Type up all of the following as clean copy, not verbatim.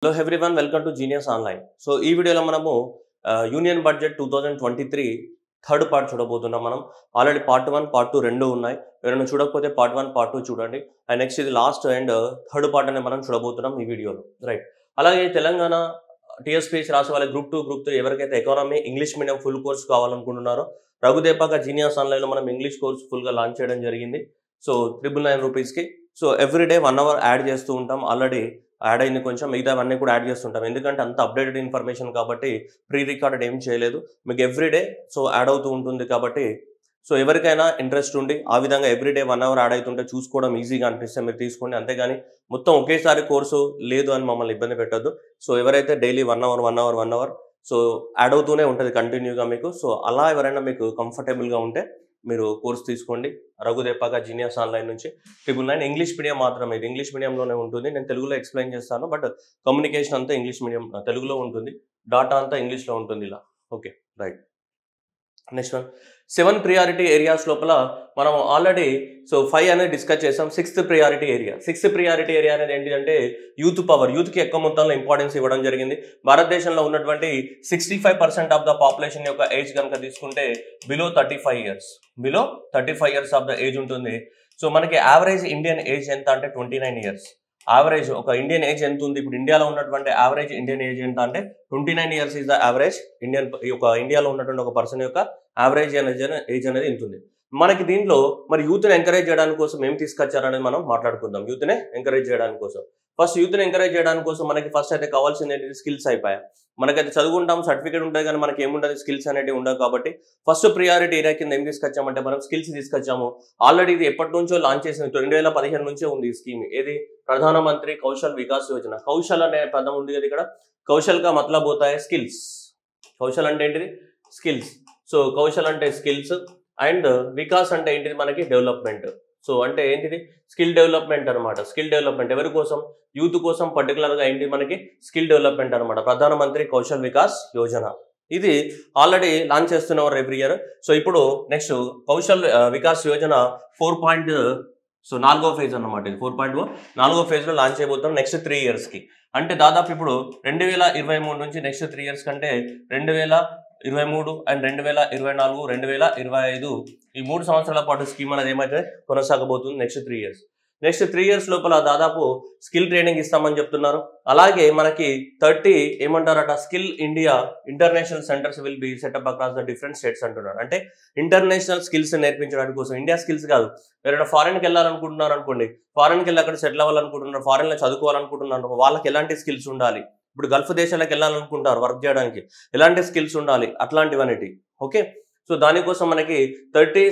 Hello everyone, welcome to genius online. So ఈ వీడియోలో మనము యూనియన్ బడ్జెట్ 2023 థర్డ్ పార్ట్ చూడబోతున్నాం. మనం ఆల్రెడీ పార్ట్ 1 పార్ట్ 2 రెండు ఉన్నాయి. ఎవరైనా చూడకపోతే పార్ట్ 1 పార్ట్ 2 చూడండి. అండ్ నెక్స్ట్ ఇది లాస్ట్ అండ్ థర్డ్ పార్ట్ అనేది మనం చూడబోతున్నాం ఈ వీడియోలో, రైట్. అలాగే తెలంగాణ టీఎస్పీఎస్సీ రాసే వాళ్ళకి గ్రూప్ 2 గ్రూప్ 3 ఎవరికైతే economy English medium full course కావాలనుకుంటున్నారో రఘుదేపాక జీనియస్ ఆన్లైన్లో మనం ఇంగ్లీష్ కోర్స్ ఫుల్గా లాంచ్ చేయడం జరిగింది. సో 999 రూపీస్కి. సో ఎవ్రీడే 1 అవర్ యాడ్ చేస్తూ ఉంటాం. ఆల్రెడీ యాడ్ అయింది, కొంచెం మిగతావన్నీ కూడా యాడ్ చేస్తుంటాం. ఎందుకంటే అంత అప్డేటెడ్ ఇన్ఫర్మేషన్ కాబట్టి ప్రీ రికార్డెడ్ ఏం చేయలేదు, మీకు ఎవ్రీడే సో యాడ్ అవుతూ ఉంటుంది. కాబట్టి సో ఎవరికైనా ఇంట్రెస్ట్ ఉండి ఆ విధంగా ఎవ్రీడే 1 అవర్ యాడ్ అవుతుంటే చూసుకోవడం ఈజీగా అనిపిస్తే మీరు తీసుకోండి. అంతేగాని మొత్తం ఒకేసారి కోర్సు లేదు అని మమ్మల్ని ఇబ్బంది పెట్టద్దు. సో ఎవరైతే డైలీ 1 అవర్ సో యాడ్ అవుతూనే ఉంటుంది కంటిన్యూగా మీకు. సో అలా ఎవరైనా మీకు కంఫర్టబుల్గా ఉంటే మీరు కోర్స్ తీసుకోండి. రఘుదేపాక జీనియస్ ఆన్లైన్ నుంచి 999 ఇంగ్లీష్ మీడియం మాత్రమే. ఇది ఇంగ్లీష్ మీడియంలోనే ఉంటుంది. నేను తెలుగులో ఎక్స్ప్లెయిన్ చేస్తాను, బట్ కమ్యూనికేషన్ అంతా ఇంగ్లీష్ మీడియం తెలుగులో ఉంటుంది, డాటా అంతా ఇంగ్లీష్లో ఉంటుంది ఇలా. Okay, right. Next one 7 priority areas లోపల మనం ఆల్రెడీ సో 5 అనేది డిస్కస్ చేసాం. 6th ప్రియారిటీ ఏరియా అనేది ఏంటంటే యూత్ పవర్. యూత్కి ఎక్కువ మొత్తంలో ఇంపార్టెన్స్ ఇవ్వడం జరిగింది. భారతదేశంలో ఉన్నటువంటి 65% ఆఫ్ ద పాపులేషన్ యొక్క ఏజ్ కనుక తీసుకుంటే below 35 years of the age ఉంటుంది. సో మనకి యావరేజ్ ఇండియన్ ఏజ్ ఎంత అంటే 29 ఇయర్స్. యావరేజ్ ఒక ఇండియన్ ఏజ్ ఎంత ఉంది ఇప్పుడు ఇండియాలో ఉన్నటువంటి యావరేజ్ ఇండియన్ ఏజ్ ఎంత అంటే 29 ఇయర్స్ ఈజ్ ద యావరేజ్ ఇండియాలో ఉన్నటువంటి ఒక పర్సన్ యొక్క యావరేజ్ ఏజ్ అనేది ఇంత ఉంది. మనకి దీంట్లో మరి యూత్ని ఎంకరేజ్ చేయడానికి కోసం ఏం తీసుకొచ్చారనేది మనం మాట్లాడుకుందాం. యూత్ని ఎంకరేజ్ చేయడానికి కోసం యూత్ని ఎంకరేజ్ చేయడానికి కోసం మనకి ఫస్ట్ అయితే కావాల్సింది ఏంటి? స్కిల్స్ అయిపోయాయి. మనకైతే చదువుకుంటాం, సర్టిఫికేట్ ఉంటుంది, కానీ మనకి ఏముంటుంది? స్కిల్స్ అనేవి ఉండవు. కాబట్టి ఫస్ట్ ప్రియారిటీ ఏరియా కింద ఏం తీసుకొచ్చామంటే మనం స్కిల్స్ తీసుకొచ్చాము. ఆల్రెడీ ఇది ఎప్పటి నుంచో లాంచ్ చేసింది, 2015 నుంచే ఉంది ఈ స్కీమ్. ఏది? ప్రధానమంత్రి కౌశల్ వికాస్ యోజన. కౌశల్ అనే పదం ఉంది కదా ఇక్కడ. కౌశల్ కా మతలబ్ హోతా హై స్కిల్స్. కౌశల్ అంటే ఏంటిది? స్కిల్స్. సో కౌశల్ అంటే స్కిల్స్ అండ్ వికాస్ అంటే ఏంటిది? మనకి డెవలప్మెంట్. సో అంటే ఏంటిది? స్కిల్ డెవలప్మెంట్ అనమాట. స్కిల్ డెవలప్మెంట్ ఎవరి కోసం? యూత్ కోసం. పర్టికులర్గా ఏంటి? మనకి స్కిల్ డెవలప్మెంట్ అనమాట. ప్రధానమంత్రి కౌశల్ వికాస్ యోజన. ఇది ఆల్రెడీ లాంచ్ చేస్తున్నారు ఎవ్రీ ఇయర్. సో ఇప్పుడు నెక్స్ట్ కౌశల్ వికాస్ యోజన 4. సో 4వ ఫేజ్ అన్నమాట. ఇది 4.0 4వ ఫేజ్లో లాంచ్ చేయబోతున్నాం నెక్స్ట్ 3 ఇయర్స్కి. అంటే దాదాపు ఇప్పుడు 2023 నుంచి నెక్స్ట్ 3 ఇయర్స్ కంటే 2023 అండ్ 2024 2025 ఈ 3 సంవత్సరాల పాటు స్కీమ్ అనేది ఏమైతే కొనసాగబోతుంది నెక్స్ట్ 3 ఇయర్స్. నెక్స్ట్ 3 ఇయర్స్ లోపల దాదాపు స్కిల్ ట్రైనింగ్ ఇస్తామని చెప్తున్నారు. అలాగే మనకి 30 ఏమంటారట? Skill India international centres will be set up across the different states అంటున్నారు. అంటే ఇంటర్నేషనల్ స్కిల్స్ నేర్పించడానికి కోసం. ఇండియా స్కిల్స్ కాదు, ఎవరైనా ఫారెన్కి వెళ్ళాలనుకుంటున్నారు అనుకోండి, ఫారెన్కి వెళ్ళి అక్కడ సెటిల్ అవ్వాలనుకుంటున్నారు, ఫారెన్లో చదువుకోవాలనుకుంటున్నారు, వాళ్ళకి ఎలాంటి స్కిల్స్ ఉండాలి? ఇప్పుడు గల్ఫ్ దేశాలకు వెళ్ళాలనుకుంటారు వర్క్ చేయడానికి, ఎలాంటి స్కిల్స్ ఉండాలి? అట్లాంటివన్నీ. ఓకే, సో దానికోసం మనకి 30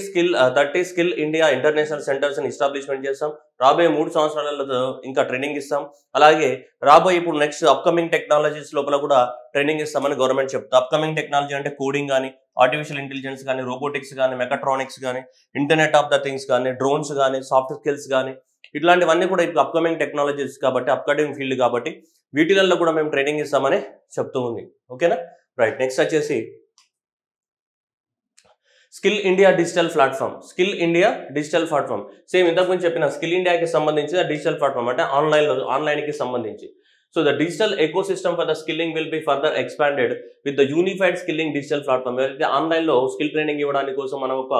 స్కిల్ ఇండియా ఇంటర్నేషనల్ సెంటర్స్ని ఎస్టాబ్లిష్మెంట్ చేస్తాం. రాబోయే 3 సంవత్సరాలలో ఇంకా ట్రైనింగ్ ఇస్తాం. అలాగే రాబోయే ఇప్పుడు నెక్స్ట్ అప్కమింగ్ టెక్నాలజీస్ లోపల కూడా ట్రైనింగ్ ఇస్తామని గవర్నమెంట్ చెప్తుంది. అప్కమింగ్ టెక్నాలజీ అంటే కోడింగ్ కానీ, ఆర్టిఫిషియల్ ఇంటెలిజెన్స్ కానీ, రోబోటిక్స్ కానీ, మెకాట్రానిక్స్ కానీ, ఇంటర్నెట్ ఆఫ్ ద థింగ్స్ కానీ, డ్రోన్స్ కానీ, సాఫ్ట్ స్కిల్స్ కానీ, ఇట్లాంటివన్నీ కూడా ఇప్పుడు అప్కమింగ్ టెక్నాలజీస్ కాబట్టి, అప్కమింగ్ ఫీల్డ్ కాబట్టి వీటిలలో కూడా మేము ట్రైనింగ్ ఇస్తామని చెప్తూ ఉంది. ఓకేనా, రైట్. నెక్స్ట్ వచ్చేసి skill India digital platform. Same ఇంతకుముందు చెప్పిన స్కిల్ ఇండియాకి సంబంధించిన డిజిటల్ ప్లాట్ఫామ్ అంటే ఆన్లైన్కి సంబంధించి. So the digital ecosystem for the skilling will be further expanded with the unified skilling digital platform. ఏదైతే ఆన్లైన్లో స్కిల్ ట్రైనింగ్ ఇవ్వడానికి కోసం మనం ఒక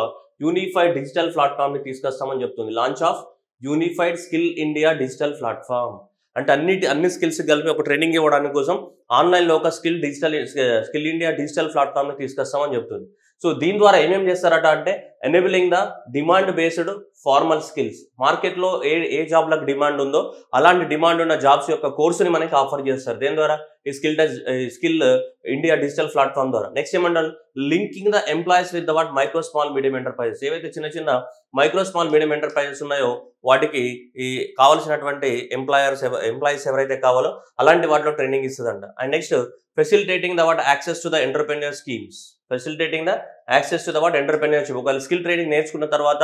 యూనిఫైడ్ డిజిటల్ ప్లాట్ఫామ్ని తీసుకొస్తామని చెప్తుంది. Launch of unified skill India digital platform అంటే అన్ని స్కిల్స్ కలిపి ఒక ట్రైనింగ్ ఇవ్వడానికి కోసం ఆన్లైన్లో ఒక స్కిల్ ఇండియా డిజిటల్ ప్లాట్ఫామ్ని తీసుకొస్తామని చెప్తుంది. సో దీని ద్వారా ఏమేమి చేస్తారట అంటే enabling the demand based formal skills. మార్కెట్లో ఏ జాబ్లకు డిమాండ్ ఉందో అలాంటి డిమాండ్ ఉన్న జాబ్స్ యొక్క కోర్సుని మనకి ఆఫర్ చేస్తారు. దేని ద్వారా? ఈ స్కిల్ ఇండియా డిజిటల్ ప్లాట్ఫామ్ ద్వారా. నెక్స్ట్ ఏమంటారు? Linking the employees with the micro small medium enterprises. ఏవైతే చిన్న మైక్రో స్మాల్ మీడియం ఎంటర్ప్రైజెస్ ఉన్నాయో వాటికి ఈ కావాల్సినటువంటి ఎంప్లాయీస్ ఎవరైతే కావాలో అలాంటి వాటిలో ట్రైనింగ్ ఇస్తుందంట. And next facilitating the access to the entrepreneur schemes. ఒకవేళ స్కిల్ ట్రైనింగ్ నేర్చుకున్న తర్వాత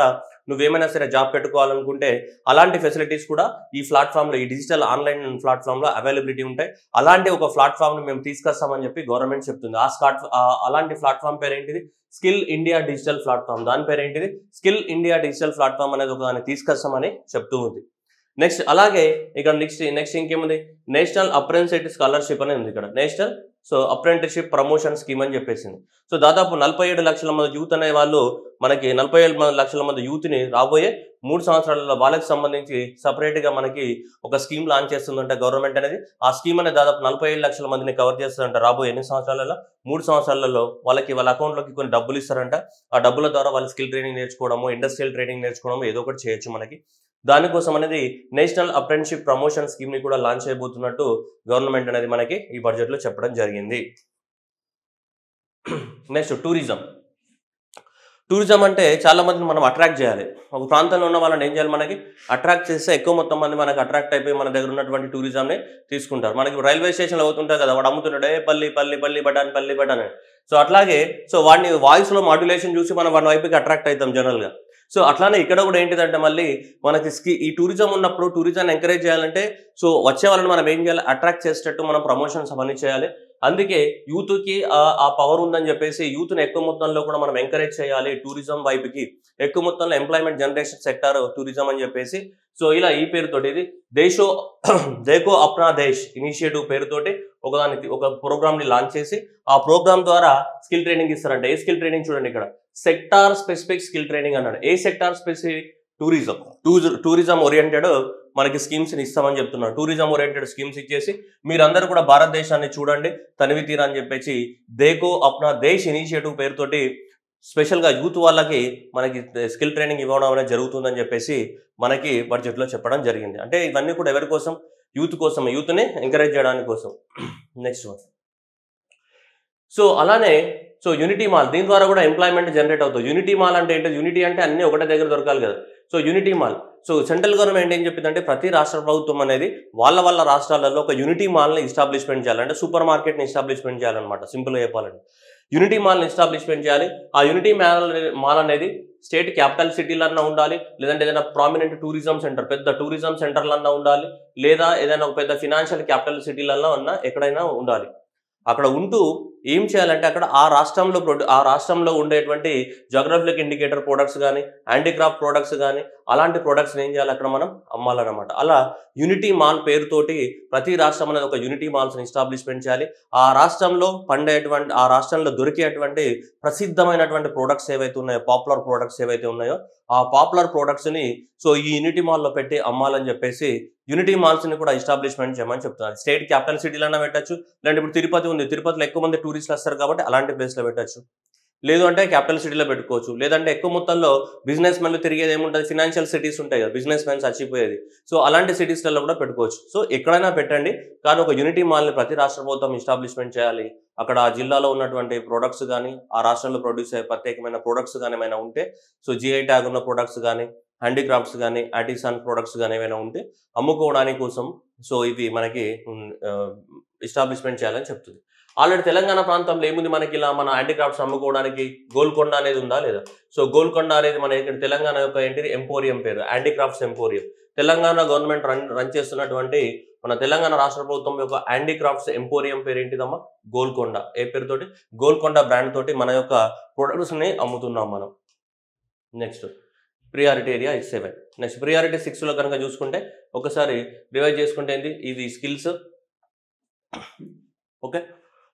నువ్వేమైనా సరే జాబ్ పెట్టుకోవాలనుకుంటే అలాంటి ఫెసిలిటీస్ కూడా ఈ ప్లాట్ఫామ్లో, ఈ డిజిటల్ ఆన్లైన్ ప్లాట్ఫామ్లో అవైలబిలిటీ ఉంటాయి. అలాంటి ఒక ప్లాట్ఫామ్ని మేము తీసుకొస్తామని చెప్పి గవర్నమెంట్ చెప్తుంది. అలాంటి ప్లాట్ఫామ్ పేరు ఏంటిది? Skill India digital platform. దాని పేరు ఏంటిది? స్కిల్ ఇండియా డిజిటల్ ప్లాట్ఫామ్ అనేది ఒక దాన్ని తీసుకొస్తామని చెప్తూ ఉంది. నెక్స్ట్ అలాగే ఇక్కడ నెక్స్ట్ ఇంకేముంది, నేషనల్ అప్రెంటిస్షిప్ స్కాలర్షిప్ అని ఉంది ఇక్కడ, నేషనల్ అప్రెంటిస్షిప్ ప్రమోషన్ స్కీమ్ అని చెప్పేసింది. సో దాదాపు 47 లక్షల మంది యూత్ అనే వాళ్ళు మనకి 47 లక్షల మంది యూత్ని రాబోయే 3 సంవత్సరాలలో వాళ్ళకి సంబంధించి సపరేట్గా మనకి ఒక స్కీమ్ లాంచ్ చేస్తుందంట గవర్నమెంట్ అనేది. ఆ స్కీమ్ అనేది దాదాపు 47 లక్షల మందిని కవర్ చేస్తుందంట రాబోయే ఎన్ని సంవత్సరాలలో, 3 సంవత్సరాలలో వాళ్ళకి వాళ్ళ అకౌంట్లోకి కొన్ని డబ్బులు ఇస్తారంట. ఆ డబ్బుల ద్వారా వాళ్ళు స్కిల్ ట్రైనింగ్ నేర్చుకోవడము, ఇండస్ట్రియల్ ట్రైనింగ్ నేర్చుకోవడము ఏదో ఒకటి చేయొచ్చు మనకి. దానికోసం అనేది నేషనల్ అప్రెంటిస్షిప్ ప్రమోషన్ స్కీమ్ని కూడా లాంచ్ చేయబోతున్నట్టు గవర్నమెంట్ అనేది మనకి ఈ బడ్జెట్లో చెప్పడం జరిగింది. నెక్స్ట్ టూరిజం అంటే చాలా మందిని మనం అట్రాక్ట్ చేయాలి. ఒక ప్రాంతంలో ఉన్న వాళ్ళని ఏం చేయాలి, మనకి అట్రాక్ట్ చేస్తే ఎక్కువ మొత్తం మంది మనకి అట్రాక్ట్ అయిపోయి మన దగ్గర ఉన్నటువంటి టూరిజంని తీసుకుంటారు. మనకి రైల్వే స్టేషన్లో అవుతుంటారు కదా, వాడు అమ్ముతుంటాడు పల్లి బటాన్. సో అట్లాగే వాడిని వాయిస్లో మాడ్యులేషన్ చూసి మనం వాడి వైపుకి అట్రాక్ట్ అవుతాం జనరల్గా. సో అట్లానే ఇక్కడ కూడా ఏంటిదంటే మళ్ళీ మనకి ఈ టూరిజం ఉన్నప్పుడు టూరిజాన్ని ఎంకరేజ్ చేయాలంటే సో వచ్చే వాళ్ళని మనం ఏం చేయాలి, అట్రాక్ట్ చేసేటట్టు మనం ప్రమోషన్స్ అవన్నీ చేయాలి. అందుకే యూత్కి ఆ పవర్ ఉందని చెప్పేసి యూత్ని ఎక్కువ మొత్తంలో కూడా మనం ఎంకరేజ్ చేయాలి టూరిజం వైపుకి, ఎక్కువ మొత్తంలో ఎంప్లాయ్మెంట్ జనరేషన్ సెక్టార్ టూరిజం అని చెప్పేసి. సో ఇలా ఈ పేరుతోటి ఇది దేకో అప్నా దేశ్ ఇనిషియేటివ్ పేరుతోటి ఒక ప్రోగ్రామ్ని లాంచ్ చేసి ఆ ప్రోగ్రామ్ ద్వారా స్కిల్ ట్రైనింగ్ ఇస్తారంట. ఏ స్కిల్ ట్రైనింగ్ చూడండి ఇక్కడ, సెక్టార్ స్పెసిఫిక్ స్కిల్ ట్రైనింగ్ అన్నాడు. ఏ సెక్టార్ స్పెసిఫిక్, టూరిజం ఓరియంటెడ్ మనకి స్కీమ్స్ని ఇస్తామని చెప్తున్నారు. టూరిజం ఓరియంటెడ్ స్కీమ్స్ ఇచ్చేసి మీరందరూ కూడా భారతదేశాన్ని చూడండి తనివి తీరా అని చెప్పేసి దేకో అప్నా దేశ్ ఇనిషియేటివ్ పేరుతోటి స్పెషల్గా యూత్ వాళ్ళకి మనకి స్కిల్ ట్రైనింగ్ ఇవ్వడం అనేది జరుగుతుందని చెప్పేసి మనకి బడ్జెట్లో చెప్పడం జరిగింది. అంటే ఇవన్నీ కూడా ఎవరి కోసం, యూత్ కోసం, యూత్ని ఎంకరేజ్ చేయడానికి కోసం. నెక్స్ట్ వన్, సో అలానే యూనిటీ మాల్, దీని ద్వారా కూడా ఎంప్లాయ్మెంట్ జనరేట్ అవుతుంది. యూనిటీ మాల్ అంటే ఏంటి, యూనిటీ అంటే అన్ని ఒకటే దగ్గర దొరకాలి కదా. So unity mall, central government ఏం చెప్పిందంటే ప్రతి రాష్ట్ర ప్రభుత్వం అనేది వాళ్ళ రాష్ట్రాలలో ఒక యూనిటీ మాల్ని ఎస్టాబ్లిష్మెంట్ చేయాలంటే సూపర్ మార్కెట్ని ఎస్టాబ్లిష్మెంట్ చేయాలన్నమాట. సింపుల్గా చెప్పాలంటే యూనిటీ మాల్ని ఎస్టాబ్లిష్మెంట్ చేయాలి. ఆ యూనిటీ మాల్ అనేది స్టేట్ క్యాపిటల్ సిటీలన్నా ఉండాలి, లేదంటే ఏదైనా ప్రామినెంట్ టూరిజం సెంటర్, పెద్ద టూరిజం సెంటర్లన్నా ఉండాలి, లేదా ఏదైనా ఒక పెద్ద ఫినాన్షియల్ క్యాపిటల్ సిటీలన్నా ఎక్కడైనా ఉండాలి. అక్కడ ఉంటూ ఏం చేయాలంటే అక్కడ ఆ రాష్ట్రంలో ఉండేటువంటి జాగ్రఫిక్ ఇండికేటర్ ప్రొడక్ట్స్ కానీ, హ్యాండీక్రాఫ్ట్ ప్రొడక్ట్స్ కానీ అలాంటి ప్రొడక్ట్స్ని ఏం చేయాలి అక్కడ మనం అమ్మాలన్నమాట. అలా యూనిటీ మాల్ పేరుతోటి ప్రతి రాష్ట్రం అనేది ఒక యూనిటీ మాల్స్ని ఎస్టాబ్లిష్మెంట్ చేయాలి. ఆ రాష్ట్రంలో దొరికేటువంటి ప్రసిద్ధమైనటువంటి ప్రొడక్ట్స్ ఏవైతే ఉన్నాయో, పాపులర్ ప్రొడక్ట్స్ ఏవైతే ఉన్నాయో ఆ పాపులర్ ప్రొడక్ట్స్ని ఈ యూనిటీ మాల్లో పెట్టి అమ్మాలని చెప్పేసి యూనిటీ మాల్స్ని కూడా ఎస్టాబ్లిష్మెంట్ చేయమని చెప్తున్నారు. స్టేట్ క్యాపిటల్ సిటీలన్నా పెట్టచ్చు, లేదంటే ఇప్పుడు తిరుపతి ఉంది, తిరుపతిలో ఎక్కువ మంది టూరిస్టులు వస్తారు కాబట్టి అలాంటి ప్లేస్లో పెట్టచ్చు, లేదు అంటే క్యాపిటల్ సిటీలో పెట్టుకోవచ్చు, లేదంటే ఎక్కువ మొత్తంలో బిజినెస్ మెన్లు తిరిగేది ఏముంటుంది, ఫినాన్షియల్ సిటీస్ ఉంటాయి కదా, బిజినెస్ మెన్స్ చచ్చిపోయేది. సో అలాంటి సిటీస్లలో కూడా పెట్టుకోవచ్చు. సో ఎక్కడైనా పెట్టండి, కానీ ఒక యూనిటీ మాల్ని ప్రతి రాష్ట్ర ప్రభుత్వం ఎస్టాబ్లిష్మెంట్ చేయాలి. అక్కడ ఆ జిల్లాలో ఉన్నటువంటి ప్రొడక్ట్స్ కానీ, ఆ రాష్ట్రంలో ప్రొడ్యూస్ అయ్యే ప్రత్యేకమైన ప్రొడక్ట్స్ కానీ ఏమైనా ఉంటే, సో GI ట్యాగ్ ఉన్న ప్రొడక్ట్స్ కానీ, హ్యాండీక్రాఫ్ట్స్ కానీ, ఆర్టిసాన్ ప్రొడక్ట్స్ కానీ ఏమైనా ఉంటే అమ్ముకోవడానికి కోసం సో ఇవి మనకి ఎస్టాబ్లిష్మెంట్ చేయాలని చెప్తుంది. ఆల్రెడీ తెలంగాణ ప్రాంతంలో ఏముంది మనకి ఇలా మన హ్యాండీక్రాఫ్ట్స్ అమ్ముకోవడానికి గోల్కొండ అనేది ఉందా లేదా. సో గోల్కొండ అనేది మన ఇక్కడ తెలంగాణ యొక్క ఏంటిది ఎంపోరియం పేరు, handicrafts emporium. Telangana government run చేస్తున్నటువంటి మన తెలంగాణ రాష్ట్ర ప్రభుత్వం యొక్క హ్యాండీక్రాఫ్ట్స్ ఎంపోరియం పేరు ఏంటిదమ్మా, గోల్కొండ. ఏ పేరుతోటి, గోల్కొండ బ్రాండ్ తోటి మన యొక్క ప్రొడక్ట్స్ని అమ్ముతున్నాం మనం. Next priority area 7. Next priority 6లో కనుక చూసుకుంటే ఒకసారి రివైజ్ చేసుకుంటే ఏంటి, ఇది skills. Okay,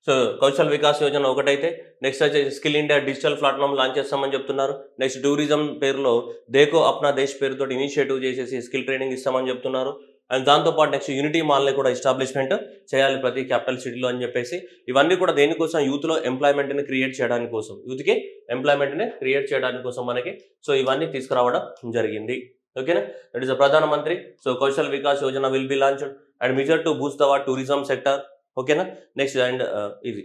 so Kaushal Vikas Yojana ఒకటైతే, నెక్స్ట్ వచ్చేసి skill India digital platform launch చేస్తామని చెప్తున్నారు. నెక్స్ట్ టూరిజం పేరులో దేకో అప్నా దేశ్ పేరుతో ఇనిషియేటివ్ చేసేసి స్కిల్ ట్రైనింగ్ ఇస్తామని చెప్తున్నారు. అండ్ దాంతోపాటు నెక్స్ట్ యూనిటీ మాల్ని కూడా ఎస్టాబ్లిష్మెంట్ చేయాలి ప్రతి క్యాపిటల్ సిటీలో అని చెప్పేసి. ఇవన్నీ కూడా దేనికోసం, యూత్లో ఎంప్లాయ్మెంట్ని క్రియేట్ చేయడానికి కోసం, యూత్కి ఎంప్లాయ్మెంట్ని క్రియేట్ చేయడానికి కోసం మనకి సో ఇవన్నీ తీసుకురావడం జరిగింది. ఓకేనా, that is the Pradhan Mantri so Kaushal Vikas Yojana will be launched and measure to boost the tourism sector. ఓకేనా, నెక్స్ట్ అండ్ ఇది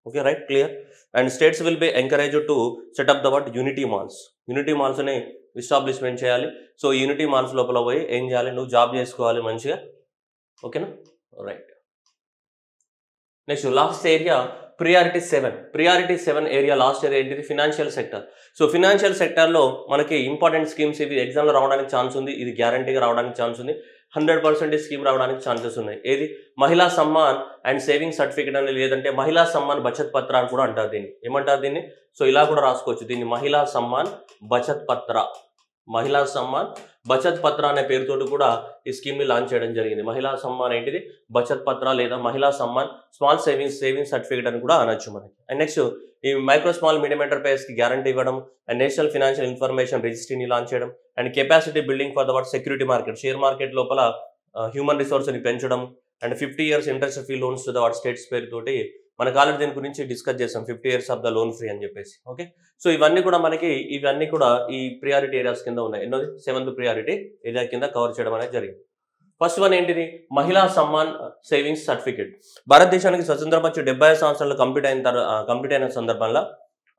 okay right clear. And states will be encourage to set up the unity మాల్స్ని ఎస్టాబ్లిష్మెంట్ చేయాలి. సో యూనిటీ మాల్స్ లోపల పోయి ఏం చేయాలి, నువ్వు job చేసుకోవాలి మంచిగా. ఓకేనా, right. Next last area priority 7 area, last area ఏంటిది, ఫినాన్షియల్ సెక్టర్. సో ఫినాన్షియల్ సెక్టర్లో మనకి ఇంపార్టెంట్ స్కీమ్స్ ఇవి ఎగ్జామ్లో రావడానికి ఛాన్స్ ఉంది, ఇది గ్యారంటీగా రావడానికి ఛాన్స్ ఉంది, 100% స్కీమ్ రావడానికి ఛాన్సెస్ ఉన్నాయి. ఏది, మహిళా సమ్మాన్ అండ్ సేవింగ్ సర్టిఫికేట్ అని, లేదంటే మహిళా సమ్మాన్ బచత్ పత్ర అని కూడా అంటారు దీన్ని. ఏమంటారు దీన్ని, సో ఇలా కూడా రాసుకోవచ్చు దీన్ని, మహిళా సమ్మాన్ బచత్ పత్ర. మహిళా సమ్మాన్ బచత్ పత్ర అనే పేరుతోటి కూడా ఈ స్కీమ్ ని లాంచ్ చేయడం జరిగింది. మహిళా సమ్మాన్ ఏంటిది, బచత్ పత్ర లేదా మహిళా సమ్మాన్ స్మాల్ సేవింగ్స్ సర్టిఫికేట్ అని కూడా అనొచ్చు మనకి. అండ్ నెక్స్ట్ ఈ మైక్రో స్మాల్ మీడియం ఎంటర్ప్రైజెస్ కి గ్యారంటీ ఇవ్వడం, అండ్ నేషనల్ ఫైనాన్షియల్ ఇన్ఫర్మేషన్ రిజిస్ట్రీని లాంచ్ చేయడం, and capacity building for the what security market, share market లోపల హ్యూమన్ రిసోర్స్ ని పెంచడం, and 50 years interest free loans to the what states పేరుతోటి మనకు already దీని గురించి డిస్కస్ చేసాం, 50 years of the loan free అని చెప్పేసి. ఓకే, సో ఇవన్నీ కూడా ఈ ప్రియారిటీ ఏరియాస్ కింద ఉన్నాయి. ఎన్నోది 7th ప్రియారిటీ ఏరియా కింద కవర్ చేయడం అనేది జరిగింది. ఫస్ట్ వన్ ఏంటిది, మహిళా సమ్మాన్ సేవింగ్స్ సర్టిఫికేట్. భారతదేశానికి స్వతంత్రం వచ్చి 75 సంవత్సరాలు కంప్లీట్ అయిన సందర్భంలో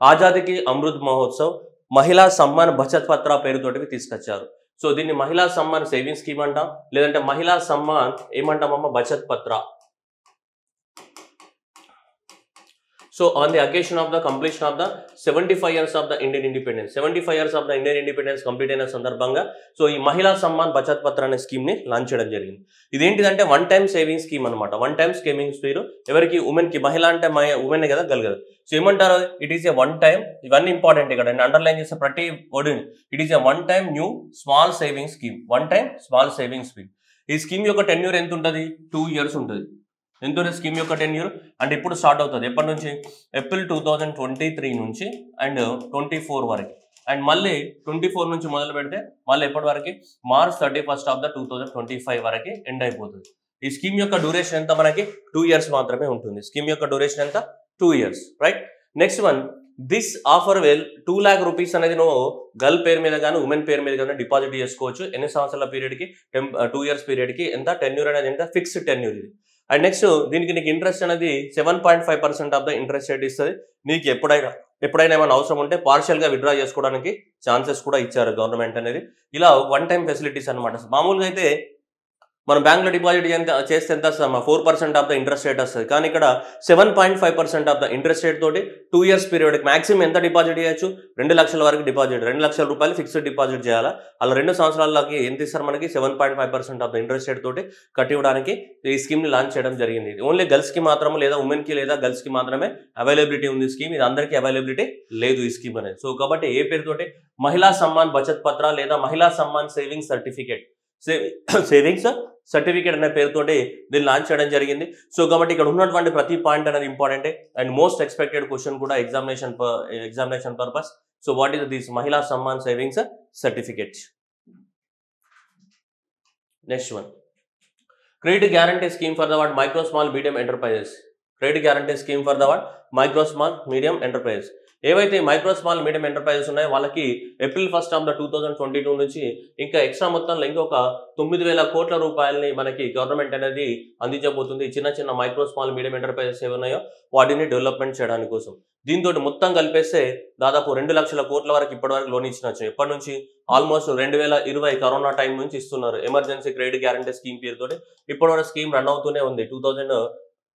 ఆజాదీకి అమృత్ మహోత్సవ్ మహిళా సమ్మాన్ బచత్ పత్ర పేరుతోటి తీసుకొచ్చారు. సో దీన్ని మహిళా సమ్మాన్ సేవింగ్స్ స్కీమ్ అంటాం, లేదంటే మహిళా సమ్మాన్ ఏమంటామమ్మా బచత్ పత్ర. So on the occasion of the completion of the 75 years of the Indian independence, 75 years of the Indian independence complete అయిన సందర్భంగా సో ఈ మహిళా సమ్మాన్ బచత్ పత్ర అనే స్కీమ్ ని లాంచ్ చేయడం జరిగింది. ఇదేంటిదంటే వన్ టైం సేవింగ్ స్కీమ్ అనమాట. వన్ టైం సేవింగ్ స్కీమ్ ఎవరికి, ఉమెన్ కి. మహిళ అంటే ఉమెన్ కదా, గర్ల్ కదా. సో ఏమంటారు, it is a one time, ఇవన్నీ ఇంపార్టెంట్ ఇక్కడ నేను అండర్లైన్ చేసే ప్రతి word, it is a one time new small saving scheme. One time small saving scheme. ఈ స్కీమ్ యొక్క టెన్యూర్ ఎంత ఉంటుంది, 2 years ఉంటుంది. ఎంత స్కీమ్ యొక్క టెన్యూర్ అంటే ఇప్పుడు స్టార్ట్ అవుతుంది. ఎప్పటి నుంచి, ఏప్రిల్ 2023 నుంచి అండ్ 24 వరకు. అండ్ మళ్ళీ 24 నుంచి మొదలు పెడితే మళ్ళీ ఎప్పటి వరకు, March 31st of the 2025 వరకు ఎండ్ అయిపోతుంది. ఈ స్కీమ్ యొక్క డ్యూరేషన్ ఎంత, మనకి 2 years మాత్రమే ఉంటుంది. స్కీమ్ యొక్క డ్యూరేషన్ ఎంత, 2 years, right. Next one, this offer well 2 lakh rupees అనేది నువ్వు గర్ల్ పేరు మీద కానీ ఉమెన్ పేరు మీద కానీ డిపాజిట్ చేసుకోవచ్చు. ఎన్ని సంవత్సరాల పీరియడ్కి, 2 years పీరియడ్కి. ఎంత టెన్యూర్ అనేది, ఎంత ఫిక్స్డ్ టెన్యూర్ ఇది. అండ్ నెక్స్ట్ దీనికి నీకు ఇంట్రెస్ట్ అనేది 7.5% ఆఫ్ ద ఇంట్రెస్ట్ రేట్ ఇస్తుంది. నీకు ఎప్పుడైనా ఏమైనా అవసరం ఉంటే పార్షియల్గా విత్డ్రా చేసుకోవడానికి ఛాన్సెస్ కూడా ఇచ్చారు గవర్నమెంట్ అనేది. ఇలా వన్ టైం ఫెసిలిటీస్ అనమాట. మామూలుగా అయితే మనం బ్యాంక్లో డిపాజిట్ చేస్తే ఎంత వస్తుంది, 4% ఆఫ్ ద ఇంట్రెస్ట్ రేట్ వస్తుంది. కానీ ఇక్కడ 7.5% ఆఫ్ ద ఇంట్రెస్ట్ రేట్ తోటి 2 years పీరియడ్కి మాక్సిమం ఎంత డిపాజిట్ చేయొచ్చు, 2 లక్షల వరకు డిపాజిట్, 2 లక్షల రూపాయలు ఫిక్స్డ్ డిపాజిట్ చేయాలా. అలా 2 సంవత్సరాలకి ఎంత ఇస్తారు మనకి, 7.5% ఆఫ్ ద ఇంట్రెస్ట్ రేట్ తోటి కట్టివ్వడానికి ఈ స్కీమ్ని లాంచ్ చేయడం జరిగింది. ఓన్లీ గర్ల్స్కి మాత్రమే, లేదా ఉమెన్కి లేదా గర్ల్స్కి మాత్రమే అవైలబిలిటీ ఉంది స్కీమ్. ఇది అందరికీ అవైలబిలిటీ లేదు ఈ స్కీమ్ అనేది. సో కాబట్టి ఏ పేరుతోటి, మహిళా సమ్మాన్ బచత్ పత్ర లేదా మహిళా Samman savings certificate, savings certificate అనే పేరుతోటి దీన్ని లాంచ్ చేయడం జరిగింది. సో కాబట్టి ఇక్కడ ఉన్నటువంటి ప్రతి పాయింట్ అనేది important and most expected question కూడా examination purpose. So what is this Mahila Samman savings certificate. Next one, credit guarantee scheme for the what micro small medium enterprises. Credit guarantee scheme for the what micro small medium enterprises. ఏవైతే micro small medium enterprises ఉన్నాయో వాళ్ళకి April 1st of the 2022 నుంచి ఇంకా extra మొత్తంలో ఇంకొక 9,000 కోట్ల రూపాయలని మనకి గవర్నమెంట్ అనేది అందించబోతుంది. చిన్న చిన్న మైక్రో స్మాల్ మీడియం ఎంటర్ప్రైజెస్ ఏమున్నాయో వాటిని డెవలప్మెంట్ చేయడానికి కోసం. దీంతో మొత్తం కలిపేస్తే దాదాపు 2 లక్షల కోట్ల వరకు ఇప్పటివరకు లోన్ ఇచ్చినచ్చు. ఎప్పటి నుంచి, ఆల్మోస్ట్ 2020 కరోనా టైం నుంచి ఇస్తున్నారు. ఎమర్జెన్సీ క్రెడిట్ గ్యారంటీ స్కీమ్ పేరుతోటి ఇప్పటివరకు స్కీమ్ రన్ అవుతూనే ఉంది.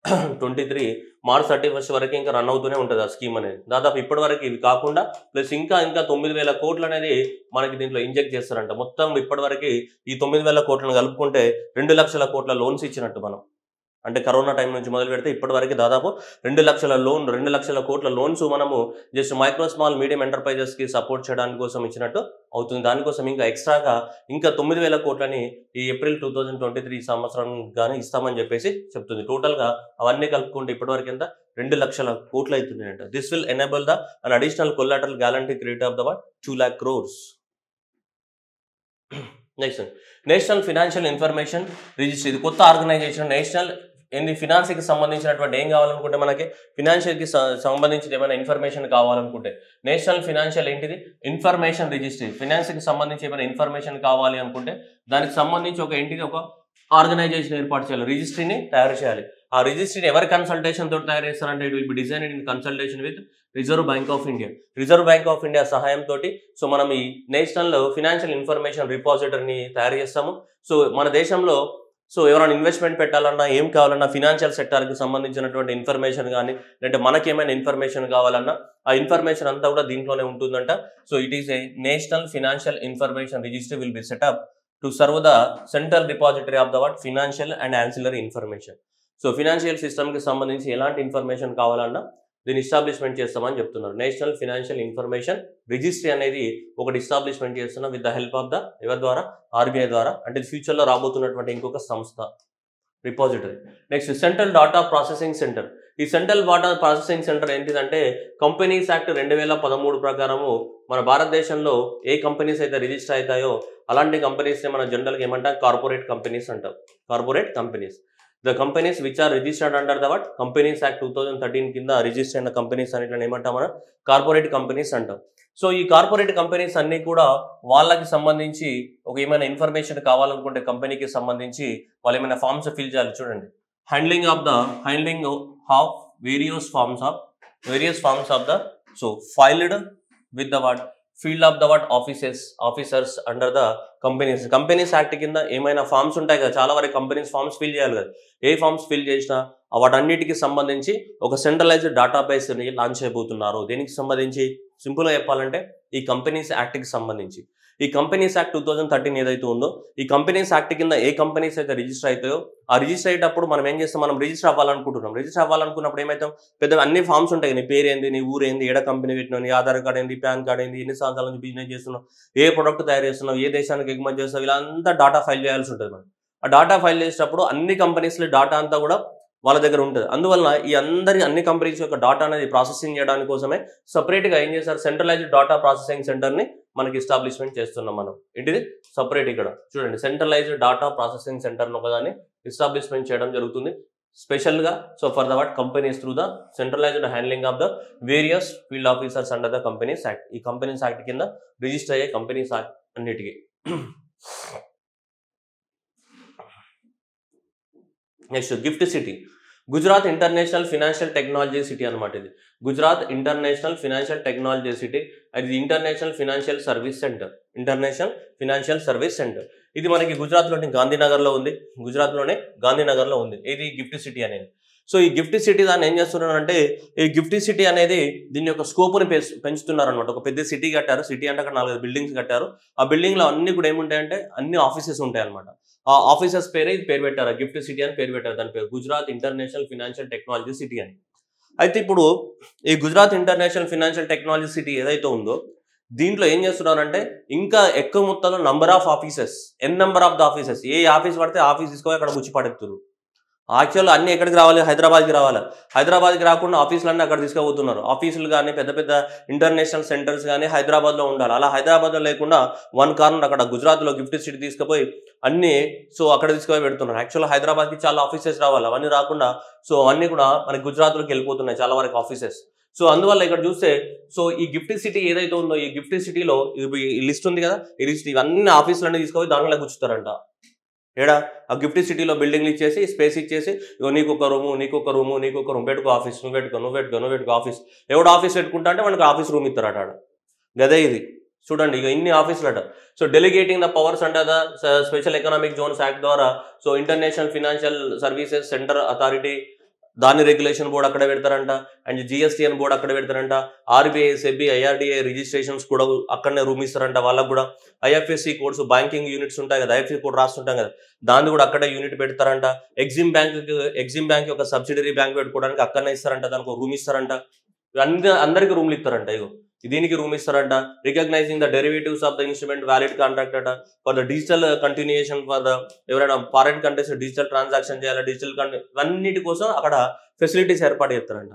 2023 March 31st వరకు ఇంకా రన్ అవుతూనే ఉంటుంది ఆ స్కీమ్ అనేది. దాదాపు ఇప్పటి వరకు ఇవి కాకుండా ప్లస్ ఇంకా 9,000 కోట్లు అనేది మనకి దీంట్లో ఇంజెక్ట్ చేస్తారంట. మొత్తం ఇప్పటి వరకు ఈ 9,000 కోట్లను కలుపుకుంటే 2 లక్షల కోట్ల లోన్స్ ఇచ్చినట్టు మనం. అంటే కరోనా టైం నుంచి మొదలు పెడితే ఇప్పటి వరకు దాదాపు 2 లక్షల కోట్ల లోన్స్ మనము జస్ట్ మైక్రో స్మాల్ మీడియం ఎంటర్ప్రైజెస్కి సపోర్ట్ చేయడానికి కోసం ఇచ్చినట్టు అవుతుంది. దానికోసం ఇంకా ఎక్స్ట్రాగా ఇంకా 9,000 కోట్లని ఈ ఏప్రిల్ 2023 సంవత్సరం కానీ ఇస్తామని చెప్పేసి చెప్తుంది. టోటల్గా అవన్నీ కలుపుకుంటే ఇప్పటివరకు ఎంత, 2 లక్షల కోట్లు అవుతున్నాయంట. This will enable the un additional collateral guarantee credit of the what 2 lakh crores. Next, national financial information registry. ఇది కొత్త ఆర్గనైజేషన్. నేషనల్ ఫినాన్స్కి సంబంధించినటువంటి ఏం కావాలనుకుంటే, మనకి ఫినాన్షియల్కి సంబంధించిన ఏమైనా ఇన్ఫర్మేషన్ కావాలనుకుంటే నేషనల్ ఫైనాన్షియల్ ఏంటిది ఇన్ఫర్మేషన్ రిజిస్ట్రీ. ఫినాన్స్కి సంబంధించి ఏమైనా ఇన్ఫర్మేషన్ కావాలి అనుకుంటే దానికి సంబంధించి ఒక ఆర్గనైజేషన్ ఏర్పాటు చేయాలి, రిజిస్ట్రీని తయారు చేయాలి. ఆ రిజిస్ట్రీని ఎవరి కన్సల్టేషన్ తోటి తయారు చేస్తారంటే it will be designed in consultation with reserve bank of India. Reserve bank of India సహాయంతో సో మనం ఈ నేషనల్ ఫినాన్షియల్ ఇన్ఫర్మేషన్ రిపాజిటరీని తయారు చేస్తాము. సో మన దేశంలో సో ఎవరైనా ఇన్వెస్ట్మెంట్ పెట్టాలన్నా, ఏం కావాలన్నా, ఫినాన్షియల్ సెక్టార్కి సంబంధించినటువంటి ఇన్ఫర్మేషన్ కానీ, లేదంటే మనకేమైనా ఇన్ఫర్మేషన్ కావాలన్నా ఆ ఇన్ఫర్మేషన్ అంతా కూడా దీంట్లోనే ఉంటుందంట. So it is a national financial information registry will be setup to serve the central repository of the what financial and ancillary information. So financial సిస్టమ్కి సంబంధించి ఎలాంటి ఇన్ఫర్మేషన్ కావాలన్నా దీన్ని ఎస్టాబ్లిష్మెంట్ చేస్తామని చెప్తున్నారు. నేషనల్ ఫినాన్షియల్ ఇన్ఫర్మేషన్ రిజిస్ట్రీ అనేది ఒకటి establishment చేస్తున్నాం with the help of the ఎవరి ద్వారా, ఆర్బీఐ ద్వారా. అంటే ఫ్యూచర్లో రాబోతున్నటువంటి ఇంకొక సంస్థ repository. Next central data processing centre. ఈ సెంట్రల్ డాటా ప్రాసెసింగ్ సెంటర్ ఏంటిదంటే కంపెనీస్ యాక్ట్ 2013 ప్రకారము మన భారతదేశంలో ఏ కంపెనీస్ అయితే రిజిస్టర్ అవుతాయో అలాంటి కంపెనీస్ని మనం జనరల్గా ఏమంటాం, కార్పొరేట్ కంపెనీస్ అంటాం. Corporate companies, the companies which are registered under the what companies act 2013 కింద రిజిస్టర్ అయిన కంపెనీస్ అన్నిటిని ఏమంటాం మనం, కార్పొరేట్ కంపెనీస్ అంటాం. సో ఈ కార్పొరేట్ కంపెనీస్ అన్నీ కూడా వాళ్ళకి సంబంధించి ఒక ఏమైనా ఇన్ఫర్మేషన్ కావాలనుకుంటే కంపెనీకి సంబంధించి వాళ్ళు ఏమైనా ఫామ్స్ ఫిల్ చేయాలి. చూడండి, handling of various forms of the so filed with the what field of the what officers under the companies act కింద ఏమైనా ఫామ్స్ ఉంటాయి కదా, చాలా వరకు కంపెనీస్ ఫామ్స్ ఫిల్ చేయాలి కదా. ఏ ఫామ్స్ ఫిల్ చేసినా వాటన్నిటికి సంబంధించి ఒక సెంట్రలైజ్డ్ డేటాబేస్ని లాంచ్ చేయబోతున్నారు. దీనికి సంబంధించి సింపుల్గా చెప్పాలంటే ఈ కంపెనీస్ యాక్ట్కి సంబంధించి ఈ కంపెనీస్ యాక్ట్ 2013 ఏదైతే ఉందో ఈ కంపెనీస్ యాక్ట్ కింద ఏ కంపెనీస్ అయితే రిజిస్టర్ అవుతాయో ఆ రిజిస్టర్ అయ్యేటప్పుడు మనం ఏం చేస్తాం, మనం రిజిస్టర్ అవ్వాలనుకుంటున్నాం. రిజిస్టర్ అవ్వాలనుకున్నప్పుడు ఏమవుతాం, పెద్దగా అన్ని ఫామ్స్ ఉంటాయి. నీ పేరు ఏంది, నీ ఊరు ఏంది, ఏడ కంపెనీ పెట్టినావు, నీ ఆధార్ కార్డ్ ఏంది, పాన్ కార్డ్ ఏంది, ఎన్ని సంవత్సరాల నుంచి బిజినెస్ చేస్తున్నావు, ఏ ప్రొడక్ట్ తయారు చేస్తున్నావు, ఏ దేశానికి ఎగుమతి చేస్తావు, ఇలా అంతా డాటా ఫైల్ చేయాల్సి ఉంటుంది. మనం ఆ డాటా ఫైల్ చేసేటప్పుడు అన్ని కంపెనీస్లో డాటా అంతా కూడా వాళ్ళ దగ్గర ఉంటుంది. అందువల్ల ఈ అన్ని కంపెనీస్ యొక్క డాటా అనేది ప్రాసెసింగ్ చేయడానికి కోసమే సపరేట్గా ఏం చేశారు, సెంట్రలైజ్డ్ డాటా ప్రాసెసింగ్ సెంటర్ని మనకి ఎస్టాబ్లిష్మెంట్ చేస్తున్నాం మనం. ఏంటిది సపరేట్, ఇక్కడ చూడండి, సెంట్రలైజ్డ్ డాటా ప్రాసెసింగ్ సెంటర్ని ఒకదాన్ని ఎస్టాబ్లిష్మెంట్ చేయడం జరుగుతుంది స్పెషల్గా. So for the what companies through the centralised handling of the various field officers under the companies act. ఈ కంపెనీస్ యాక్ట్ కింద రిజిస్టర్ అయ్యే కంపెనీస్ అన్నిటికీ. Next gift city, Gujarat international financial technology city అనమాట. ఇది Gujarat international financial technology city, అది international financial service centre. International financial service centre ఇది మనకి గుజరాత్లోని గాంధీనగర్లో ఉంది. ఇది గిఫ్ట్ సిటీ అనేది. సో ఈ గిఫ్ట్ సిటీ దాన్ని ఏం చేస్తున్నారంటే, ఈ గిఫ్ట్ సిటీ అనేది దీని యొక్క స్కోప్ని పెంచుతున్నారు అనమాట. ఒక పెద్ద సిటీ కట్టారు. సిటీ అంటే అక్కడ 4 బిల్డింగ్స్ కట్టారు. ఆ బిల్డింగ్లో అన్ని కూడా ఏముంటాయంటే అన్ని ఆఫీసెస్ ఉంటాయి అనమాట. ఆ ఆఫీసెస్ పేరే ఇది పేరు పెట్టారు, గిఫ్ట్ సిటీ అని పేరు పెట్టారు. దాని పేరు Gujarat international financial technology city అని. అయితే ఇప్పుడు ఈ Gujarat international financial technology city ఏదైతే ఉందో దీంట్లో ఏం చేస్తున్నారంటే ఇంకా ఎక్కువ మొత్తంలో number of offices, number of the offices, A office పడితే ఆఫీస్ తీసుకొని అక్కడ ముచ్చి పడెత్తున్నారు. యాక్చువల్గా అన్ని ఎక్కడికి రావాలి, హైదరాబాద్కి రావాలి. హైదరాబాద్కి రాకుండా ఆఫీసులన్నీ అక్కడ తీసుకుపోతున్నారు. ఆఫీసులు కానీ పెద్ద పెద్ద ఇంటర్నేషనల్ సెంటర్స్ కానీ హైదరాబాద్లో ఉండాలి. అలా హైదరాబాద్లో లేకుండా వన్ కార్నర్ అక్కడ గుజరాత్లో గిఫ్ట్ సిటీ తీసుకుపోయి అన్ని సో అక్కడ తీసుకుపోయి పెడుతున్నారు. యాక్చువల్గా హైదరాబాద్కి చాలా ఆఫీసెస్ రావాలి, అవన్నీ రాకుండా సో అన్నీ కూడా మనకి గుజరాత్లోకి వెళ్ళిపోతున్నాయి చాలా వరకు ఆఫీసెస్. సో అందువల్ల ఇక్కడ చూస్తే సో ఈ గిఫ్ట్ సిటీ ఏదైతే ఉందో ఈ గిఫ్ట్ సిటీలో ఈ లిస్ట్ ఉంది కదా, ఈ లిస్ట్ ఇవన్నీ ఆఫీసులన్నీ తీసుకుపోయి దానిలో కూర్చుతారంట. ఏడా ఆ గిఫ్ట్ సిటీలో బిల్డింగ్లు ఇచ్చేసి స్పేస్ ఇచ్చేసి నీకు ఒక రూమ్ పెట్టుకో, ఆఫీస్ నువ్వు పెట్టుకో ఆఫీస్. ఎవడు ఆఫీస్ పెట్టుకుంటా అంటే మనకు ఆఫీస్ రూమ్ ఇస్తారట ఆడ. గదే ఇది చూడండి, ఇక ఇన్ని ఆఫీసులు అట. So delegating the powers under the special economic zones act ద్వారా so international financial services centre authority దాని రెగ్యులేషన్ బోర్డు అక్కడ పెడతారంట. అండ్ జిఎస్టిఎన్ బోర్డు అక్కడ పెడతారంట. ఆర్బీఐ, సెబీ, ఐఆర్డిఐ రిజిస్ట్రేషన్స్ కూడా అక్కడనే రూమ్ ఇస్తారంట వాళ్ళకు కూడా. ఐఎఫ్ఎస్సి కోడ్స్ బ్యాంకింగ్ యూనిట్స్ ఉంటాయి కదా, ఐఎఫ్ఎస్సి కోడ్ రాస్తుంటాం కదా, దాన్ని కూడా అక్కడే యూనిట్ పెడతారంట. ఎగ్జిమ్ బ్యాంక్ యొక్క సబ్సిడరీ బ్యాంక్ పెట్టుకోవడానికి అక్కడనే ఇస్తారంట, దానికి రూమ్ ఇస్తారంట. అందరికీ రూమ్లు ఇస్తారంట. ఇగో దీనికి రూమ్ ఇస్తారంట. Recognising the derivatives of the instrument valid contract అట. For the digital continuation for the ఎవరైనా ఫారెన్ కంట్రీస్ డిజిటల్ ట్రాన్సాక్షన్ చేయాలి, డిజిటల్ ఇవన్నిటి కోసం అక్కడ ఫెసిలిటీస్ ఏర్పాటు చేస్తారంట.